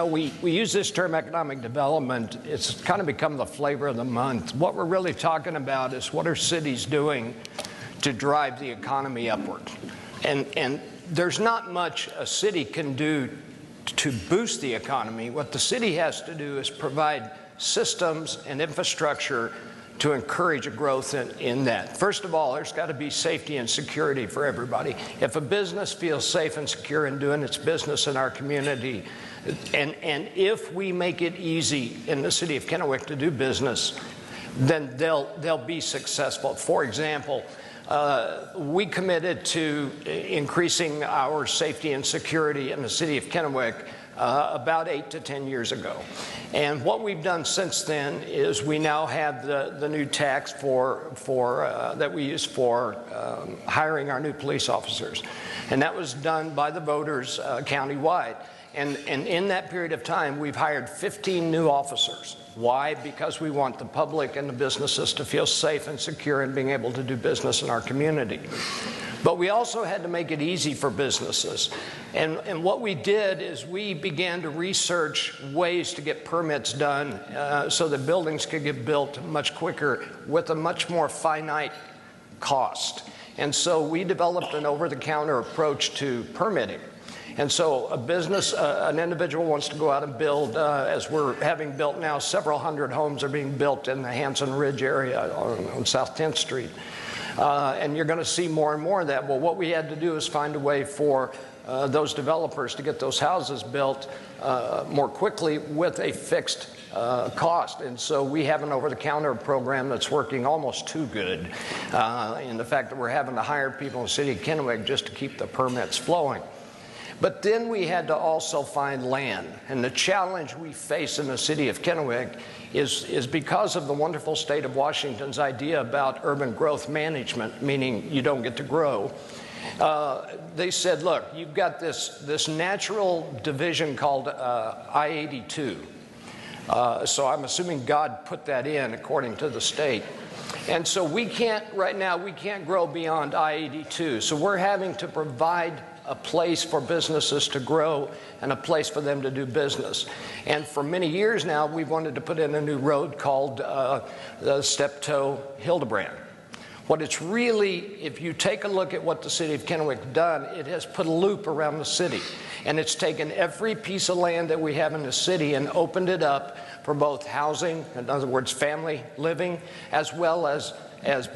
Speaker 7: we use this term economic development. It's kind of become the flavor of the month. What we're really talking about is what are cities doing to drive the economy upward. And there's not much a city can do to boost the economy. What the city has to do is provide systems and infrastructure to encourage a growth in that. First of all, there's got to be safety and security for everybody. If a business feels safe and secure in doing its business in our community, and if we make it easy in the city of Kennewick to do business, then they'll be successful. For example, we committed to increasing our safety and security in the city of Kennewick about 8 to 10 years ago. And what we've done since then is we now have the new tax that we use for hiring our new police officers. And that was done by the voters countywide. And in that period of time, we've hired 15 new officers. Why? Because we want the public and the businesses to feel safe and secure in being able to do business in our community. But we also had to make it easy for businesses. And what we did is we began to research ways to get permits done so that buildings could get built much quicker with a much more finite cost. And so we developed an over-the-counter approach to permitting. And so a business, an individual wants to go out and build, as we're having built now, several hundred homes are being built in the Hanson Ridge area on South 10th Street. And you're going to see more and more of that. Well, what we had to do is find a way for those developers to get those houses built more quickly with a fixed cost. And so we have an over-the-counter program that's working almost too good in the fact that we're having to hire people in the city of Kennewick just to keep the permits flowing. But then we had to also find land. And the challenge we face in the city of Kennewick is because of the wonderful state of Washington's idea about urban growth management, meaning you don't get to grow. They said, look, you've got this natural division called I-82. So I'm assuming God put that in according to the state. And so right now, we can't grow beyond I-82. So we're having to provide a place for businesses to grow and a place for them to do business. And for many years now, we've wanted to put in a new road called the Steptoe Hildebrand. What it's really, if you take a look at what the city of Kennewick done, it has put a loop around the city. And it's taken every piece of land that we have in the city and opened it up for both housing, in other words, family living, as well as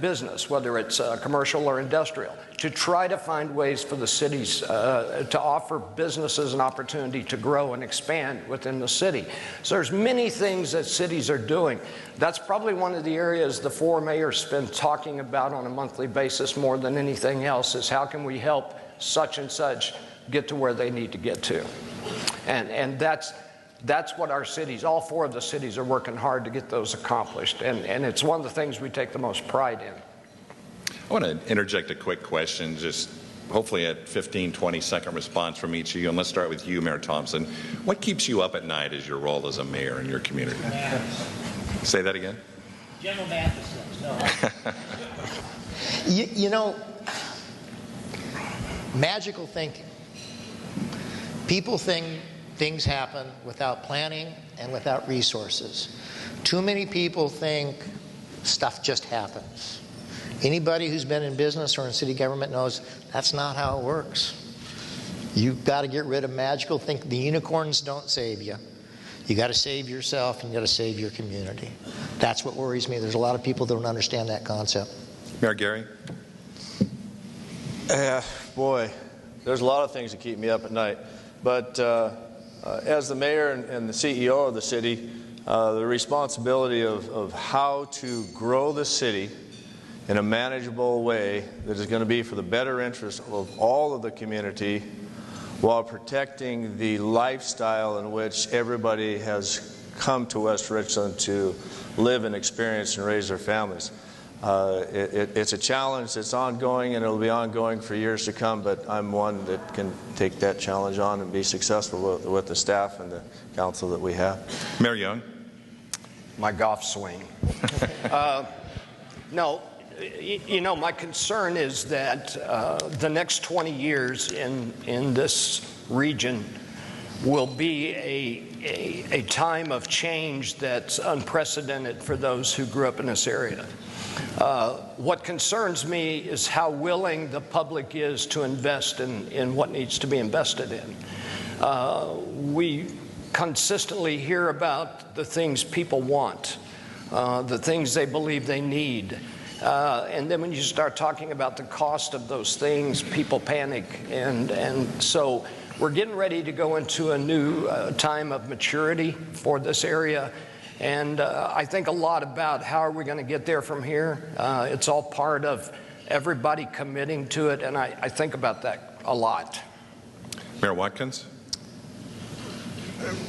Speaker 7: business, whether it's commercial or industrial, to try to find ways for the cities to offer businesses an opportunity to grow and expand within the city. So there's many things that cities are doing. That's probably one of the areas the four mayors spend talking about on a monthly basis more than anything else, is how can we help such and such get to where they need to get to. And that's what our cities, all four of the cities, are working hard to get those accomplished. And it's one of the things we take the most pride in.
Speaker 6: I want to interject a quick question, just hopefully a 15, 20-second response from each of you. And let's start with you, Mayor Thompson. What keeps you up at night as your role as a mayor in your community? Say that again?
Speaker 11: General Matheson. No.
Speaker 9: You know, magical thinking. People think things happen without planning and without resources. Too many people think stuff just happens. Anybody who's been in business or in city government knows that's not how it works. You've got to get rid of magical thinking. The unicorns don't save you. You got to save yourself and you got to save your community. That's what worries me. There's a lot of people that don't understand that concept.
Speaker 6: Mayor Gerry?
Speaker 10: Boy, there's a lot of things that keep me up at night. But as the mayor and the CEO of the city, the responsibility of how to grow the city in a manageable way that is going to be for the better interest of all of the community while protecting the lifestyle in which everybody has come to West Richland to live and experience and raise their families. It's a challenge that's ongoing, and it'll be ongoing for years to come, but I'm one that can take that challenge on and be successful with the staff and the council that we have.
Speaker 6: Mayor Young?
Speaker 7: My golf swing. No, you know, my concern is that the next 20 years in this region will be a time of change that's unprecedented for those who grew up in this area. What concerns me is how willing the public is to invest in what needs to be invested in. We consistently hear about the things people want, the things they believe they need. And then when you start talking about the cost of those things, people panic. And so we're getting ready to go into a new time of maturity for this area. And I think a lot about how are we going to get there from here. It's all part of everybody committing to it, and I think about that a lot.
Speaker 6: Mayor Watkins?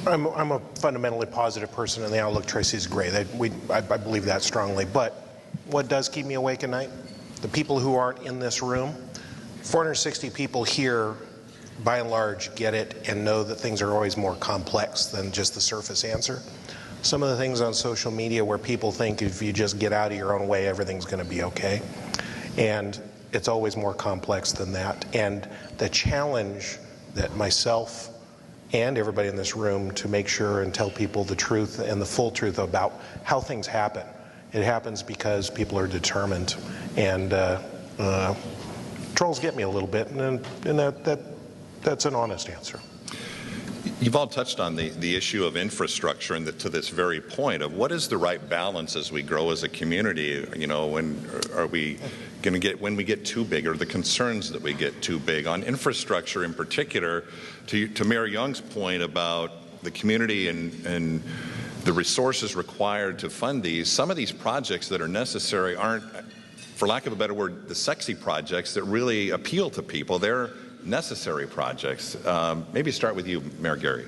Speaker 8: I'm a fundamentally positive person, and the outlook Tracy is great. I believe that strongly. But what does keep me awake at night? The people who aren't in this room. 460 people here, by and large, get it and know that things are always more complex than just the surface answer. Some of the things on social media where people think if you just get out of your own way, everything's going to be okay. And it's always more complex than that. And the challenge that myself and everybody in this room to make sure and tell people the truth and the full truth about how things happen. It happens because people are determined. And trolls get me a little bit, and that's an honest answer.
Speaker 6: You've all touched on the issue of infrastructure, and to this very point of what is the right balance as we grow as a community. You know, when are we going to get, when we get too big, or the concerns that we get too big on infrastructure in particular, to Mayor Young's point about the community and the resources required to fund these. Some of these projects that are necessary aren't, for lack of a better word, the sexy projects that really appeal to people. They're necessary projects. Maybe start with you, Mayor Gerry.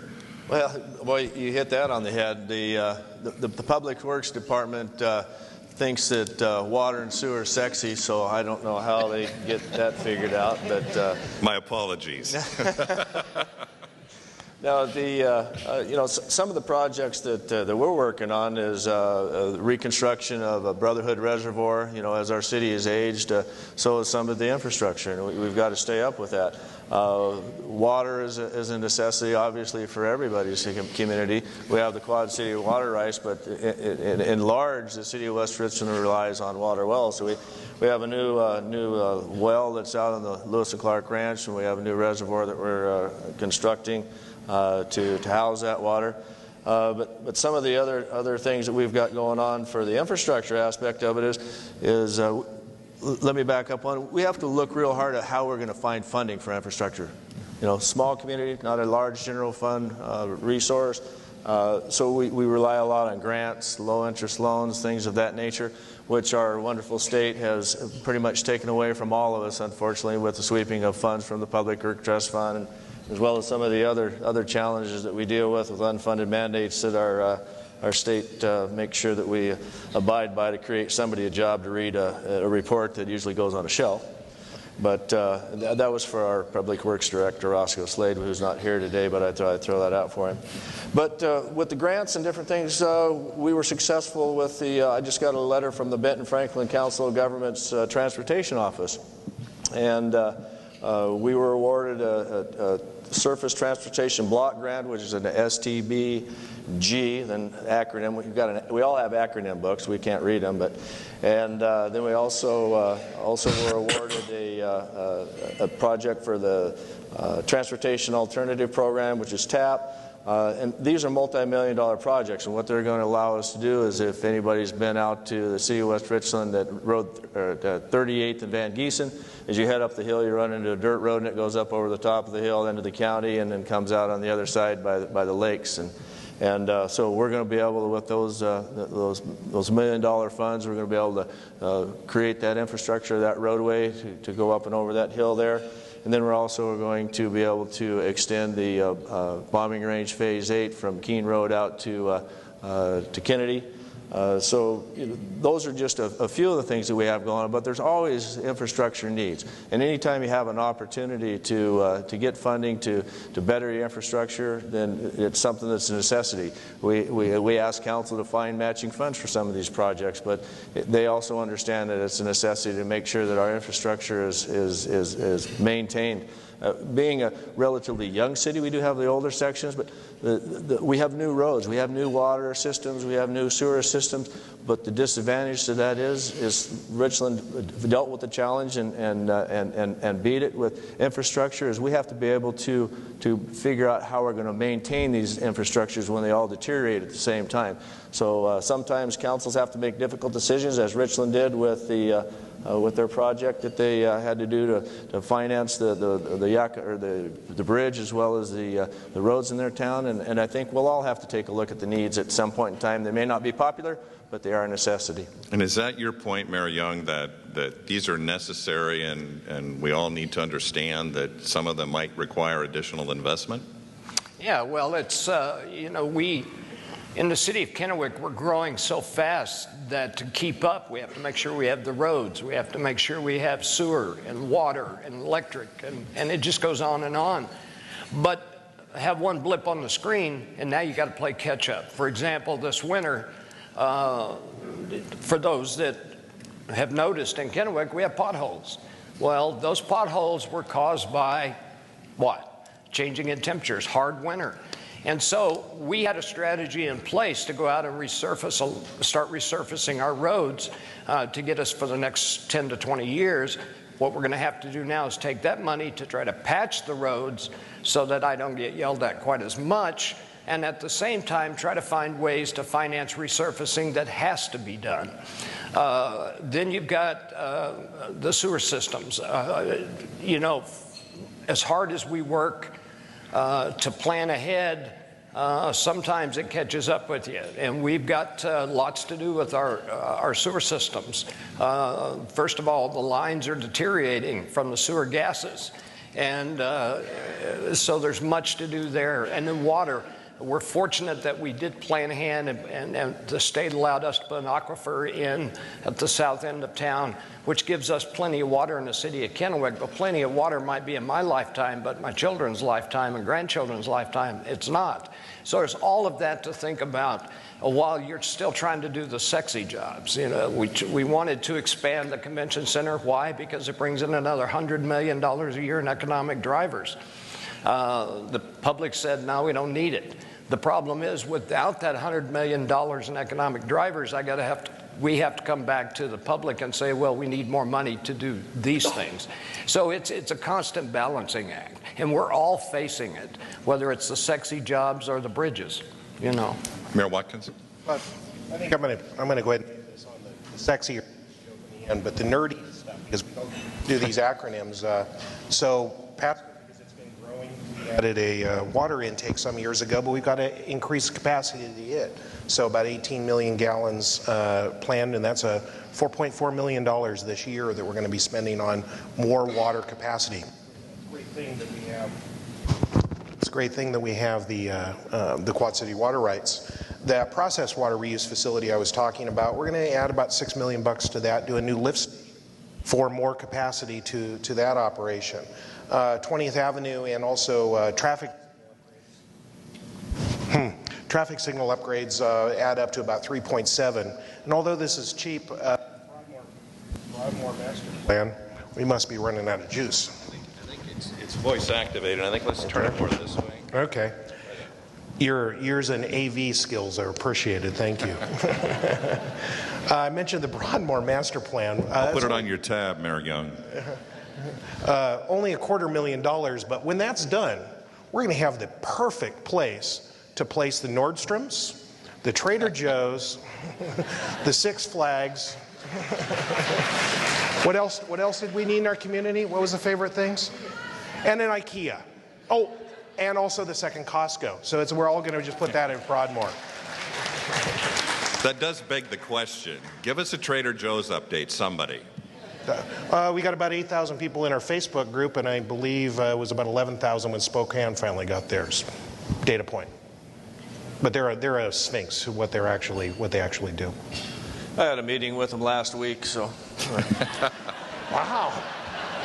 Speaker 10: Well, boy, you hit that on the head. The Public Works Department thinks that water and sewer is sexy, so I don't know how they get that figured out. But
Speaker 6: my apologies.
Speaker 10: Now, some of the projects that we're working on is reconstruction of a Brotherhood Reservoir. As our city has aged, so has some of the infrastructure, and we've got to stay up with that. Water is a necessity, obviously, for everybody's community. We have the Quad City water rights, but in large, the city of West Richland relies on water wells. So we have a new well that's out on the Lewis and Clark Ranch, and we have a new reservoir that we're constructing to house that water. But some of the other things that we've got going on for the infrastructure aspect of it is let me back up one. We have to look real hard at how we're going to find funding for infrastructure. Small community, not a large general fund resource. So we rely a lot on grants, low interest loans, things of that nature, which our wonderful state has pretty much taken away from all of us, unfortunately, with the sweeping of funds from the Public Works Trust Fund, and as well as some of the other challenges that we deal with unfunded mandates that our state makes sure that we abide by to create somebody a job to read a report that usually goes on a shelf. But that was for our Public Works Director, Roscoe Slade, who's not here today, but I thought I'd throw that out for him. But with the grants and different things, we were successful with I just got a letter from the Benton Franklin Council of Governments Transportation Office. And we were awarded a Surface Transportation Block Grant, which is an STBG, then acronym. We all have acronym books. We can't read them, then we also were awarded a project for the Transportation Alternative Program, which is TAP. And these are multi-million-dollar projects, and what they're going to allow us to do is, if anybody's been out to the city of West Richland, that road 38th and Van Giesen, as you head up the hill, you run into a dirt road, and it goes up over the top of the hill into the county, and then comes out on the other side by the lakes. And so we're going to be able to, with those million-dollar funds, we're going to be able to create that infrastructure, that roadway to go up and over that hill there. And then we're also going to be able to extend the bombing range Phase 8 from Keene Road out to Kennedy. So those are just a few of the things that we have going on, but there's always infrastructure needs. And anytime you have an opportunity to get funding to better your infrastructure, then it's something that's a necessity. We ask council to find matching funds for some of these projects, but they also understand that it's a necessity to make sure that our infrastructure is maintained. Being a relatively young city, we do have the older sections, but we have new roads, we have new water systems, we have new sewer systems, but the disadvantage to that is Richland dealt with the challenge and beat it with infrastructure, is we have to be able to figure out how we're going to maintain these infrastructures when they all deteriorate at the same time. So sometimes councils have to make difficult decisions, as Richland did with their project that they had to do to finance the bridge as well as the roads in their town, and I think we'll all have to take a look at the needs at some point in time. They may not be popular, but they are a necessity.
Speaker 6: And is that your point, Mayor Young, that these are necessary and we all need to understand that some of them might require additional investment?
Speaker 7: Yeah, well, it's, we in the city of Kennewick, we're growing so fast that to keep up, we have to make sure we have the roads. We have to make sure we have sewer and water and electric, and it just goes on and on. But have one blip on the screen, and now you got to play catch up. For example, this winter, for those that have noticed in Kennewick, we have potholes. Well, those potholes were caused by what? Changing in temperatures, hard winter. And so we had a strategy in place to go out and start resurfacing our roads to get us for the next 10 to 20 years. What we're going to have to do now is take that money to try to patch the roads so that I don't get yelled at quite as much, and at the same time try to find ways to finance resurfacing that has to be done. Then you've got the sewer systems. As hard as we work to plan ahead, sometimes it catches up with you, and we've got lots to do with our sewer systems. First of all, the lines are deteriorating from the sewer gases, and so there's much to do there. And then water. We're fortunate that we did play in hand, and the state allowed us to put an aquifer in at the south end of town, which gives us plenty of water in the city of Kennewick. But plenty of water might be in my lifetime, but my children's lifetime and grandchildren's lifetime, it's not. So there's all of that to think about while you're still trying to do the sexy jobs. You know, we wanted to expand the convention center. Why? Because it brings in another $100 million a year in economic drivers. The public said, no, we don't need it. The problem is, without that $100 million in economic drivers, we have to come back to the public and say, well, we need more money to do these things. So it's a constant balancing act, and we're all facing it, whether it's the sexy jobs or the bridges, you know.
Speaker 6: Mayor Watkins?
Speaker 8: But I think I'm going to go ahead and hit this on the sexier in the end, but the nerdy stuff, because we don't do these acronyms. So Pasco, because it's been growing, we added a water intake some years ago, but we've got to increase capacity to it. So about 18 million gallons planned, and that's a $4.4 million this year that we're going to be spending on more water capacity. It's a great thing that we have the Quad City water rights. That processed water reuse facility I was talking about, we're going to add about $6 million to that, do a new lift for more capacity to that operation. 20th Avenue and also traffic signal upgrades add up to about 3.7. And although this is cheap, Broadmoor master plan, we must be running out of juice.
Speaker 6: I think it's voice activated. I think let's turn it more this way.
Speaker 8: Okay. Your years in AV skills are appreciated. Thank you. I mentioned the Broadmoor master plan.
Speaker 6: I'll put it on your tab, Mayor Young.
Speaker 8: Only $250,000, but when that's done, we're going to have the perfect place to place the Nordstroms, the Trader Joe's, the Six Flags. What else did we need in our community? What was the favorite things? And an IKEA. Oh, and also the second Costco. So we're all going to just put that in Broadmoor.
Speaker 6: That does beg the question. Give us a Trader Joe's update, somebody.
Speaker 8: We got about 8,000 people in our Facebook group, and I believe it was about 11,000 when Spokane finally got theirs. Data point. But they're a sphinx, what they actually do.
Speaker 10: I had a meeting with them last week, so.
Speaker 8: Wow.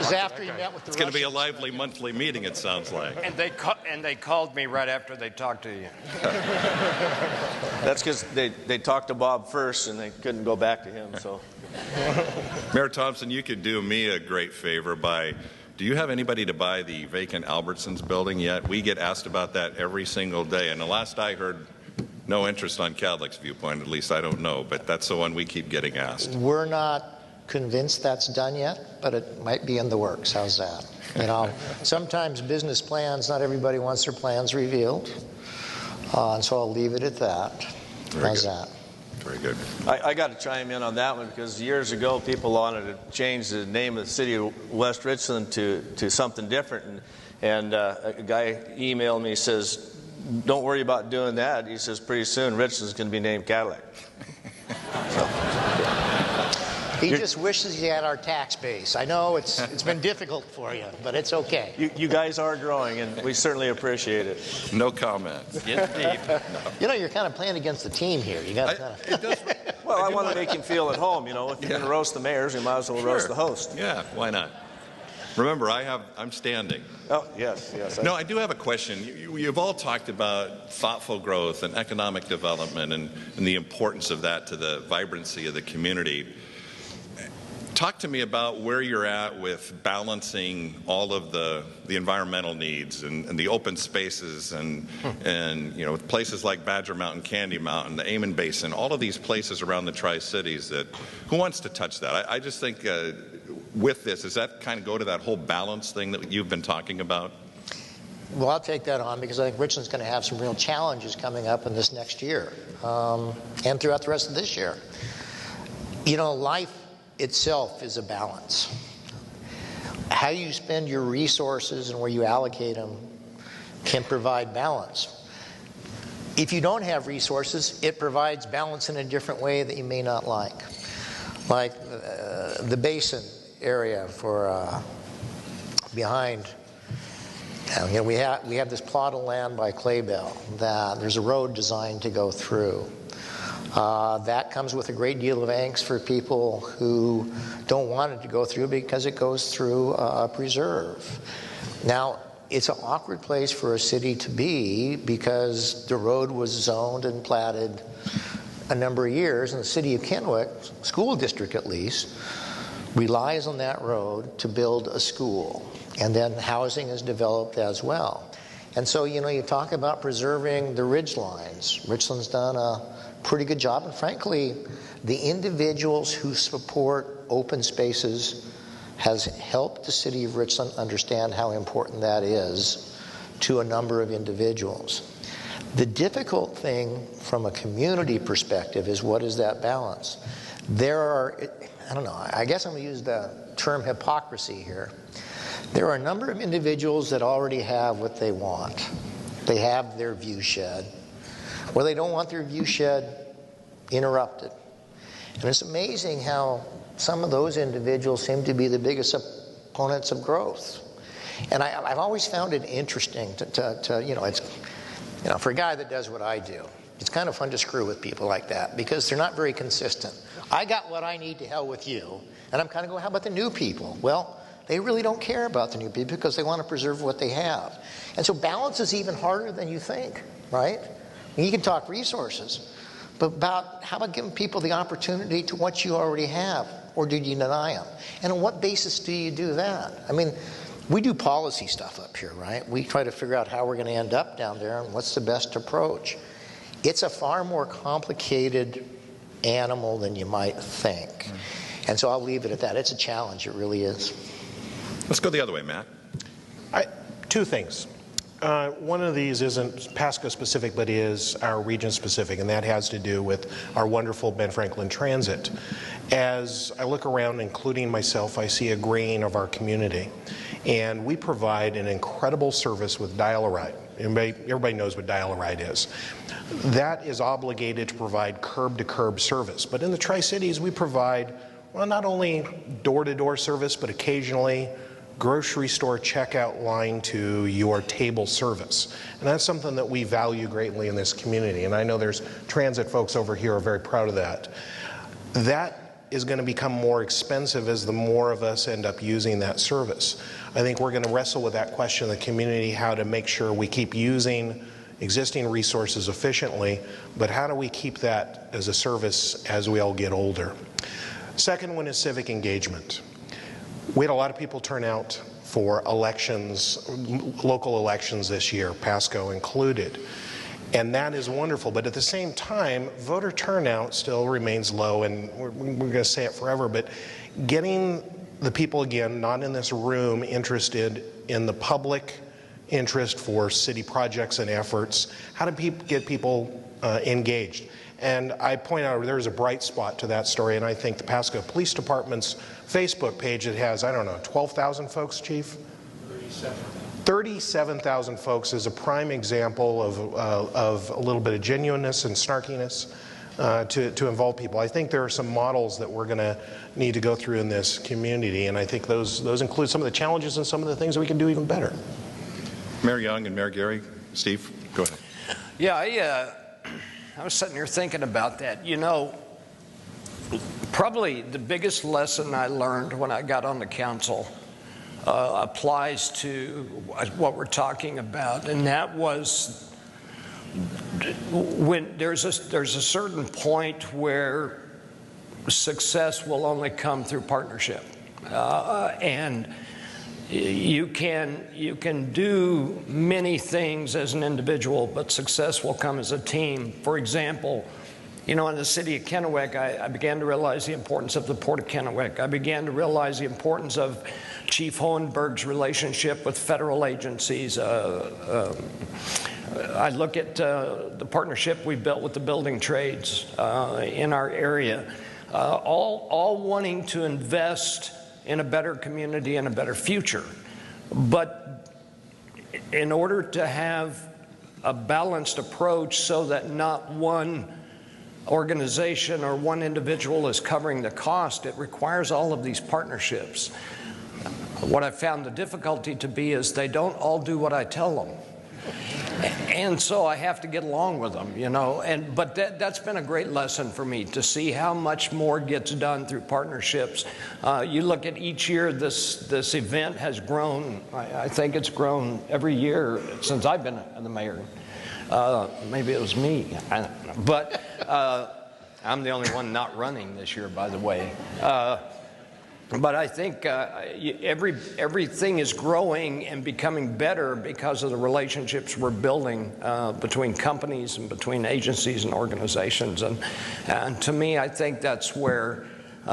Speaker 9: Is after you met with the
Speaker 6: It's going to be a lively monthly meeting, it sounds like.
Speaker 7: And they called me right after they talked to you.
Speaker 10: That's because they talked to Bob first and they couldn't go back to him. So,
Speaker 6: Mayor Thompson, you could do me a great favor by, do you have anybody to buy the vacant Albertsons building yet? We get asked about that every single day, and the last I heard, no interest on Cadlic's viewpoint, at least I don't know, but that's the one we keep getting asked.
Speaker 9: We're not convinced that's done yet, but it might be in the works. How's that? You know, sometimes business plans, not everybody wants their plans revealed, and so I'll leave it at that. How's that?
Speaker 6: Very good.
Speaker 10: I got to chime in on that one because years ago people wanted to change the name of the city of West Richland to something different, and a guy emailed me, says, don't worry about doing that. He says, pretty soon Richland's going to be named Cadillac.
Speaker 9: He just wishes he had our tax base. I know it's been difficult for you, but it's okay.
Speaker 10: You guys are growing, and we certainly appreciate it.
Speaker 6: No comment. Get deep. No.
Speaker 9: You know, you're kind of playing against the team here. You got to.
Speaker 10: Well, I want to make him feel at home. You know, if you're going to roast the mayors, you might as well roast the host.
Speaker 6: Yeah, why not? Remember, I'm standing.
Speaker 10: Oh, yes.
Speaker 6: No, I do have a question. You've all talked about thoughtful growth and economic development and the importance of that to the vibrancy of the community. Talk to me about where you're at with balancing all of the environmental needs and the open spaces and you know, places like Badger Mountain, Candy Mountain, the Amon Basin, all of these places around the Tri-Cities that, who wants to touch that? I just think with this, does that kind of go to that whole balance thing that you've been talking about?
Speaker 9: Well, I'll take that on because I think Richland's going to have some real challenges coming up in this next year and throughout the rest of this year. You know, life itself is a balance. How you spend your resources and where you allocate them can provide balance. If you don't have resources, it provides balance in a different way that you may not like. Like the basin area for behind Now, you know, we have this plot of land by Claybell that there's a road designed to go through. That comes with a great deal of angst for people who don't want it to go through because it goes through a preserve. Now, it's an awkward place for a city to be because the road was zoned and platted a number of years, and the city of Kennewick, school district at least, relies on that road to build a school. And then housing is developed as well. And so, you know, you talk about preserving the ridge lines. Richland's done a pretty good job, and frankly, the individuals who support open spaces has helped the city of Richland understand how important that is to a number of individuals. The difficult thing from a community perspective is, what is that balance? There are, I don't know, I guess I'm going to use the term hypocrisy here. There are a number of individuals that already have what they want. They have their view shed. Well, they don't want their view shed interrupted. And it's amazing how some of those individuals seem to be the biggest opponents of growth. And I've always found it interesting to you know, it's, you know, for a guy that does what I do, it's kind of fun to screw with people like that because they're not very consistent. I got what I need, to hell with you. And I'm kind of going, how about the new people? Well, they really don't care about the new people because they want to preserve what they have. And so balance is even harder than you think, right? I mean, you can talk resources, but how about giving people the opportunity to what you already have, or do you deny them? And on what basis do you do that? I mean, we do policy stuff up here, right? We try to figure out how we're going to end up down there and what's the best approach. It's a far more complicated animal than you might think. And so I'll leave it at that. It's a challenge, it really is.
Speaker 6: Let's go the other way, Matt.
Speaker 8: Two things. One of these isn't Pasco specific, but is our region specific, and that has to do with our wonderful Ben Franklin Transit. As I look around, including myself, I see a grain of our community, and we provide an incredible service with dial-a-ride. Everybody knows what dial-a-ride is. That is obligated to provide curb-to-curb service, but in the Tri-Cities we provide, well, not only door-to-door service, but occasionally grocery store checkout line to your table service. And that's something that we value greatly in this community. And I know there's transit folks over here who are very proud of that. That is going to become more expensive as the more of us end up using that service. I think we're going to wrestle with that question in the community, how to make sure we keep using existing resources efficiently, but how do we keep that as a service as we all get older? Second one is civic engagement. We had a lot of people turn out for elections, local elections this year, Pasco included. And that is wonderful. But at the same time, voter turnout still remains low, and we're going to say it forever, but getting the people, again, not in this room, interested in the public interest for city projects and efforts, how do get people engaged? And I point out there's a bright spot to that story, and I think the Pasco Police Department's Facebook page, it has, I don't know, 12,000 folks, Chief? 37,000 folks is a prime example of a little bit of genuineness and snarkiness to involve people. I think there are some models that we're going to need to go through in this community, and I think those include some of the challenges and some of the things that we can do even better.
Speaker 6: Mayor Young and Mayor Gerry, Steve, go ahead.
Speaker 7: Yeah, I was sitting here thinking about that. You know, probably the biggest lesson I learned when I got on the council applies to what we're talking about, and that was when there's a certain point where success will only come through partnership, and you can do many things as an individual, but success will come as a team. For example, you know, in the city of Kennewick, I began to realize the importance of the Port of Kennewick. I began to realize the importance of Chief Hohenberg's relationship with federal agencies. I look at the partnership we built with the building trades in our area, all wanting to invest in a better community and a better future. But in order to have a balanced approach so that not one organization or one individual is covering the cost, it requires all of these partnerships. What I found the difficulty to be is they don't all do what I tell them. And so I have to get along with them, you know. But that's been a great lesson for me, to see how much more gets done through partnerships. You look at each year, this event has grown. I think it's grown every year since I've been the mayor. Maybe it was me, but I'm the only one not running this year, by the way. But I think everything is growing and becoming better because of the relationships we're building between companies and between agencies and organizations. And to me, I think that's where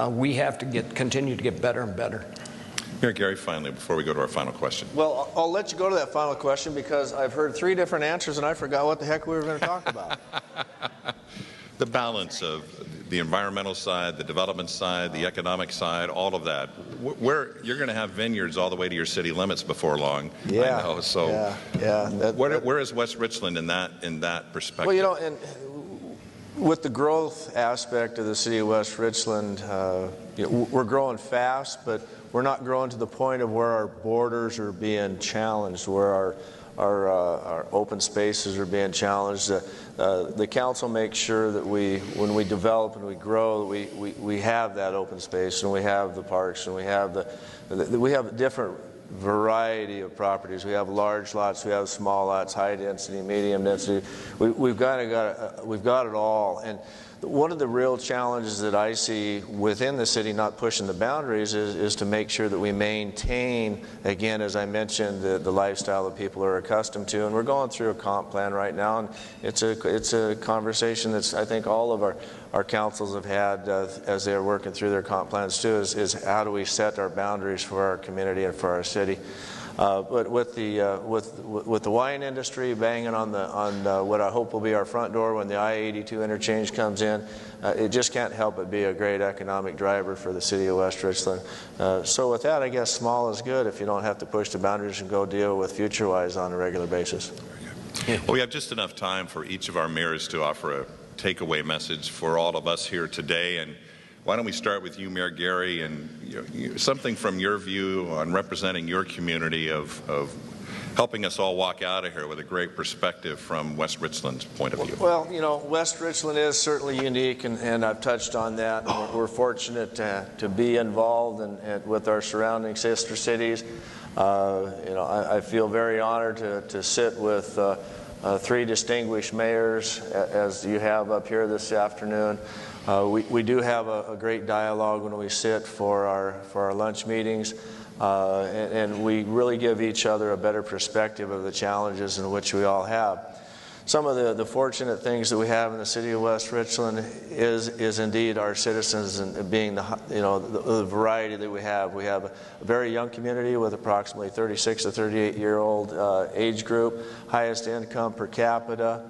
Speaker 7: we have to continue to get better and better.
Speaker 6: Mayor Gerry, finally, before we go to our final question.
Speaker 10: Well, I'll let you go to that final question because I've heard 3 different answers and I forgot what the heck we were going to talk about.
Speaker 6: The balance of the environmental side, the development side, the economic side, all of that. Where you're going to have vineyards all the way to your city limits before long.
Speaker 10: Yeah.
Speaker 6: I know. So, where is West Richland in that perspective?
Speaker 10: Well, you know, and with the growth aspect of the city of West Richland, we're growing fast, but we're not growing to the point of where our borders are being challenged, where our open spaces are being challenged. The council makes sure that when we develop and we grow, we have that open space, and we have the parks, and we have a different variety of properties. We have large lots, we have small lots, high density, medium density. We've got it all. And one of the real challenges that I see within the city, not pushing the boundaries, is to make sure that we maintain, again, as I mentioned, the lifestyle that people are accustomed to. And we're going through a comp plan right now, and it's a conversation that's, I think, all of our councils have had as they're working through their comp plans too, is how do we set our boundaries for our community and for our city. But with the wine industry banging on what I hope will be our front door when the I-82 interchange comes in, it just can't help but be a great economic driver for the city of West Richland. So with that, I guess small is good if you don't have to push the boundaries and go deal with FutureWise on a regular basis.
Speaker 6: Well, we have just enough time for each of our mayors to offer a takeaway message for all of us here today. And why don't we start with you, Mayor Gerry, and something from your view on representing your community of helping us all walk out of here with a great perspective from West Richland's point of view.
Speaker 10: Well, you know, West Richland is certainly unique, and I've touched on that. We're fortunate to be involved with our surrounding sister cities. I feel very honored to sit with 3 distinguished mayors, as you have up here this afternoon. We do have a great dialogue when we sit for our lunch meetings, and we really give each other a better perspective of the challenges in which we all have. Some of the fortunate things that we have in the city of West Richland is indeed our citizens, and being the variety that we have. We have a very young community with approximately 36 to 38-year-old age group, highest income per capita.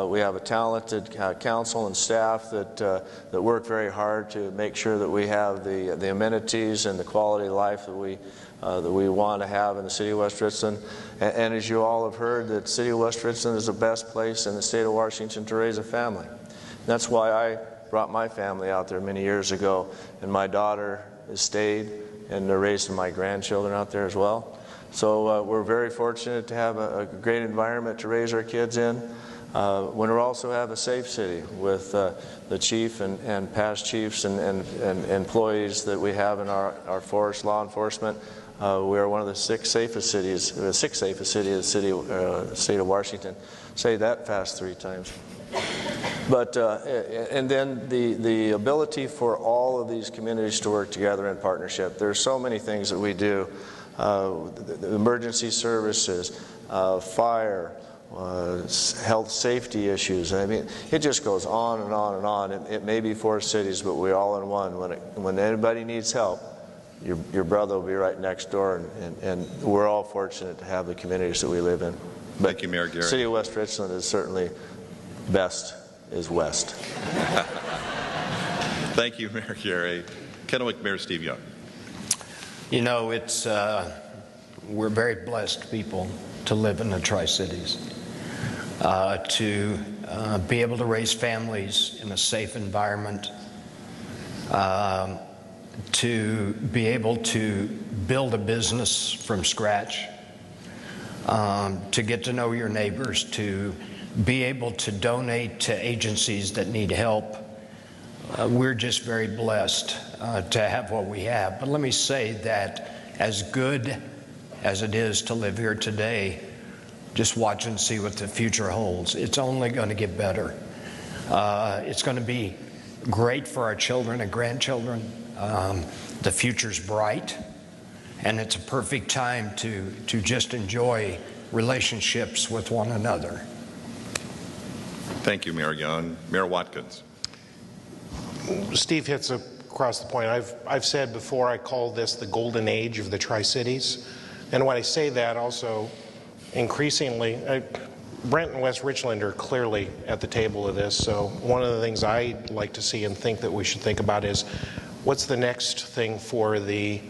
Speaker 10: We have a talented council and staff that work very hard to make sure that we have the amenities and the quality of life that we want to have in the city of West Richland. And as you all have heard, the city of West Richland is the best place in the state of Washington to raise a family. That's why I brought my family out there many years ago, and my daughter has stayed, and they're raising my grandchildren out there as well. So we're very fortunate to have a great environment to raise our kids in. We also have a safe city with the chief and past chiefs and employees that we have in our force, law enforcement. We are one of the 6 safest cities, the 6th safest city in the state of Washington. Say that fast 3 times. But and then the ability for all of these communities to work together in partnership. There's so many things that we do. The emergency services, fire, health safety issues. I mean, it just goes on and on and on. It may be 4 cities, but we're all in one. When anybody needs help, your brother will be right next door, and we're all fortunate to have the communities that we live in. But
Speaker 6: thank you, Mayor Gerry.
Speaker 10: The city of West Richland is certainly best is west.
Speaker 6: Thank you, Mayor Gerry. Kennewick Mayor Steve Young.
Speaker 7: You know, we're very blessed people to live in the Tri-Cities, to be able to raise families in a safe environment, to be able to build a business from scratch, to get to know your neighbors, to be able to donate to agencies that need help. We're just very blessed to have what we have. But let me say that as good as it is to live here today, just watch and see what the future holds. It's only going to get better. It's going to be great for our children and grandchildren. The future's bright, and it's a perfect time to just enjoy relationships with one another.
Speaker 6: Thank you, Mayor Young. Mayor Watkins.
Speaker 8: Steve hits across the point. I've said before, I call this the golden age of the Tri-Cities. And when I say that, also increasingly, Brent and West Richland are clearly at the table of this. So one of the things I'd like to see and think that we should think about is what's the next thing for the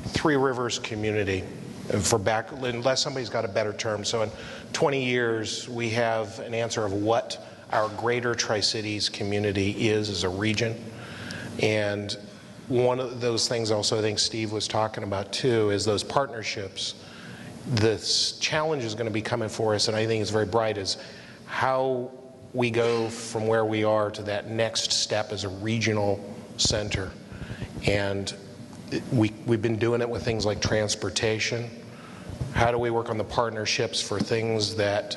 Speaker 8: Three Rivers community, unless somebody's got a better term. So in 20 years, we have an answer of what our greater Tri-Cities community is as a region. And one of those things also I think Steve was talking about too is those partnerships. This challenge is going to be coming for us, and I think it's very bright, is how we go from where we are to that next step as a regional center. And we've been doing it with things like transportation. How do we work on the partnerships for things that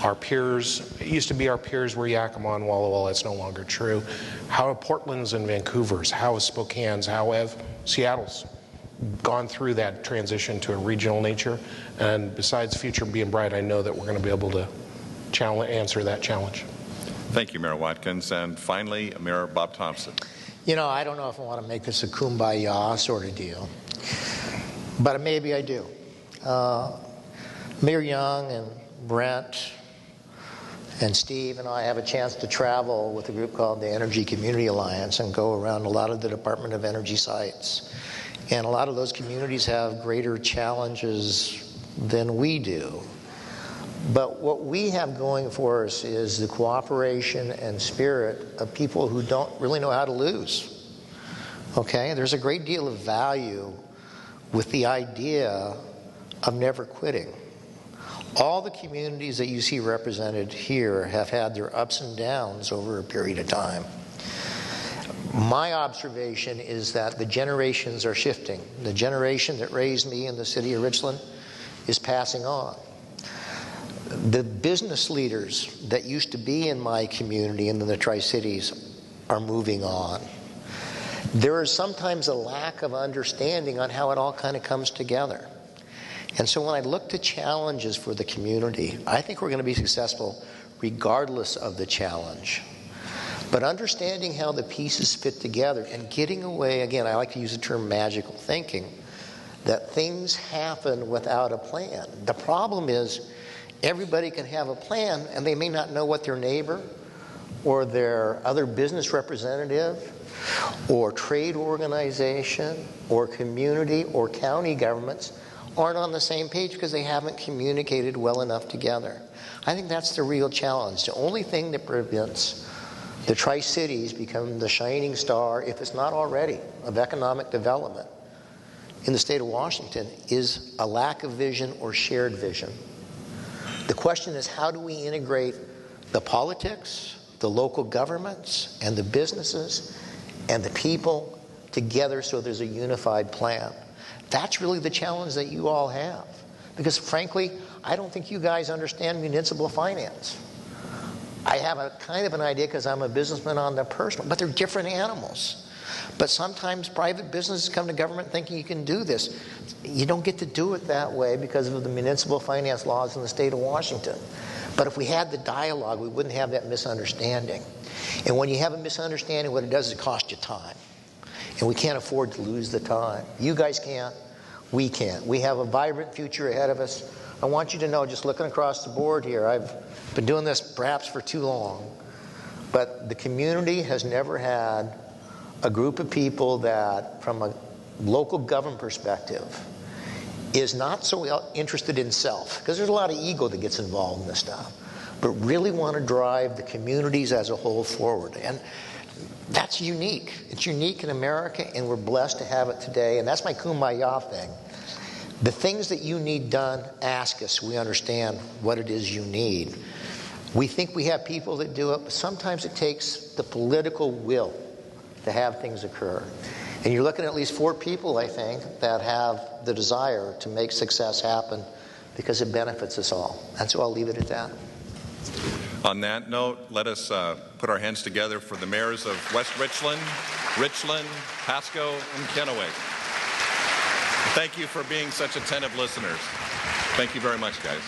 Speaker 8: our peers, it used to be our peers were Yakima and Walla Walla, it's no longer true. How have Portland's and Vancouver's, how have Spokane's, how have Seattle's gone through that transition to a regional nature? And besides future being bright, I know that we're going to be able to answer that challenge.
Speaker 6: Thank you, Mayor Watkins. And finally, Mayor Bob Thompson.
Speaker 9: You know, I don't know if I want to make this a kumbaya sort of deal, but maybe I do. Mayor Young and Brent and Steve and I have a chance to travel with a group called the Energy Community Alliance and go around a lot of the Department of Energy sites. And a lot of those communities have greater challenges than we do. But what we have going for us is the cooperation and spirit of people who don't really know how to lose. Okay? There's a great deal of value with the idea of never quitting. All the communities that you see represented here have had their ups and downs over a period of time. My observation is that the generations are shifting. The generation that raised me in the city of Richland is passing on. The business leaders that used to be in my community and in the Tri-Cities are moving on. There is sometimes a lack of understanding on how it all kind of comes together. And so when I look to challenges for the community, I think we're going to be successful regardless of the challenge. But understanding how the pieces fit together and getting away, again, I like to use the term magical thinking, that things happen without a plan. The problem is everybody can have a plan and they may not know what their neighbor or their other business representative or trade organization or community or county governments aren't on the same page because they haven't communicated well enough together. I think that's the real challenge. The only thing that prevents the Tri-Cities becoming the shining star, if it's not already, of economic development in the state of Washington is a lack of vision or shared vision. The question is, how do we integrate the politics, the local governments, and the businesses, and the people together so there's a unified plan? That's really the challenge that you all have. Because frankly, I don't think you guys understand municipal finance. I have a kind of an idea because I'm a businessman on the personal, but they're different animals. But sometimes private businesses come to government thinking you can do this. You don't get to do it that way because of the municipal finance laws in the state of Washington. But if we had the dialogue, we wouldn't have that misunderstanding. And when you have a misunderstanding, what it does is it costs you time. And we can't afford to lose the time. You guys can't. We can't. We have a vibrant future ahead of us. I want you to know, just looking across the board here, I've been doing this perhaps for too long, but the community has never had a group of people that, from a local government perspective, is not so interested in self, because there's a lot of ego that gets involved in this stuff, but really want to drive the communities as a whole forward. And That's unique. It's unique in America, and we're blessed to have it today. And that's my kumbaya thing. The things that you need done, ask us. We understand what it is you need. We think we have people that do it, but sometimes it takes the political will to have things occur. And you're looking at least 4 people, I think, that have the desire to make success happen because it benefits us all. And so I'll leave it at that.
Speaker 6: On that note, let us put our hands together for the mayors of West Richland, Pasco, and Kennewick. Thank you for being such attentive listeners. Thank you very much, guys.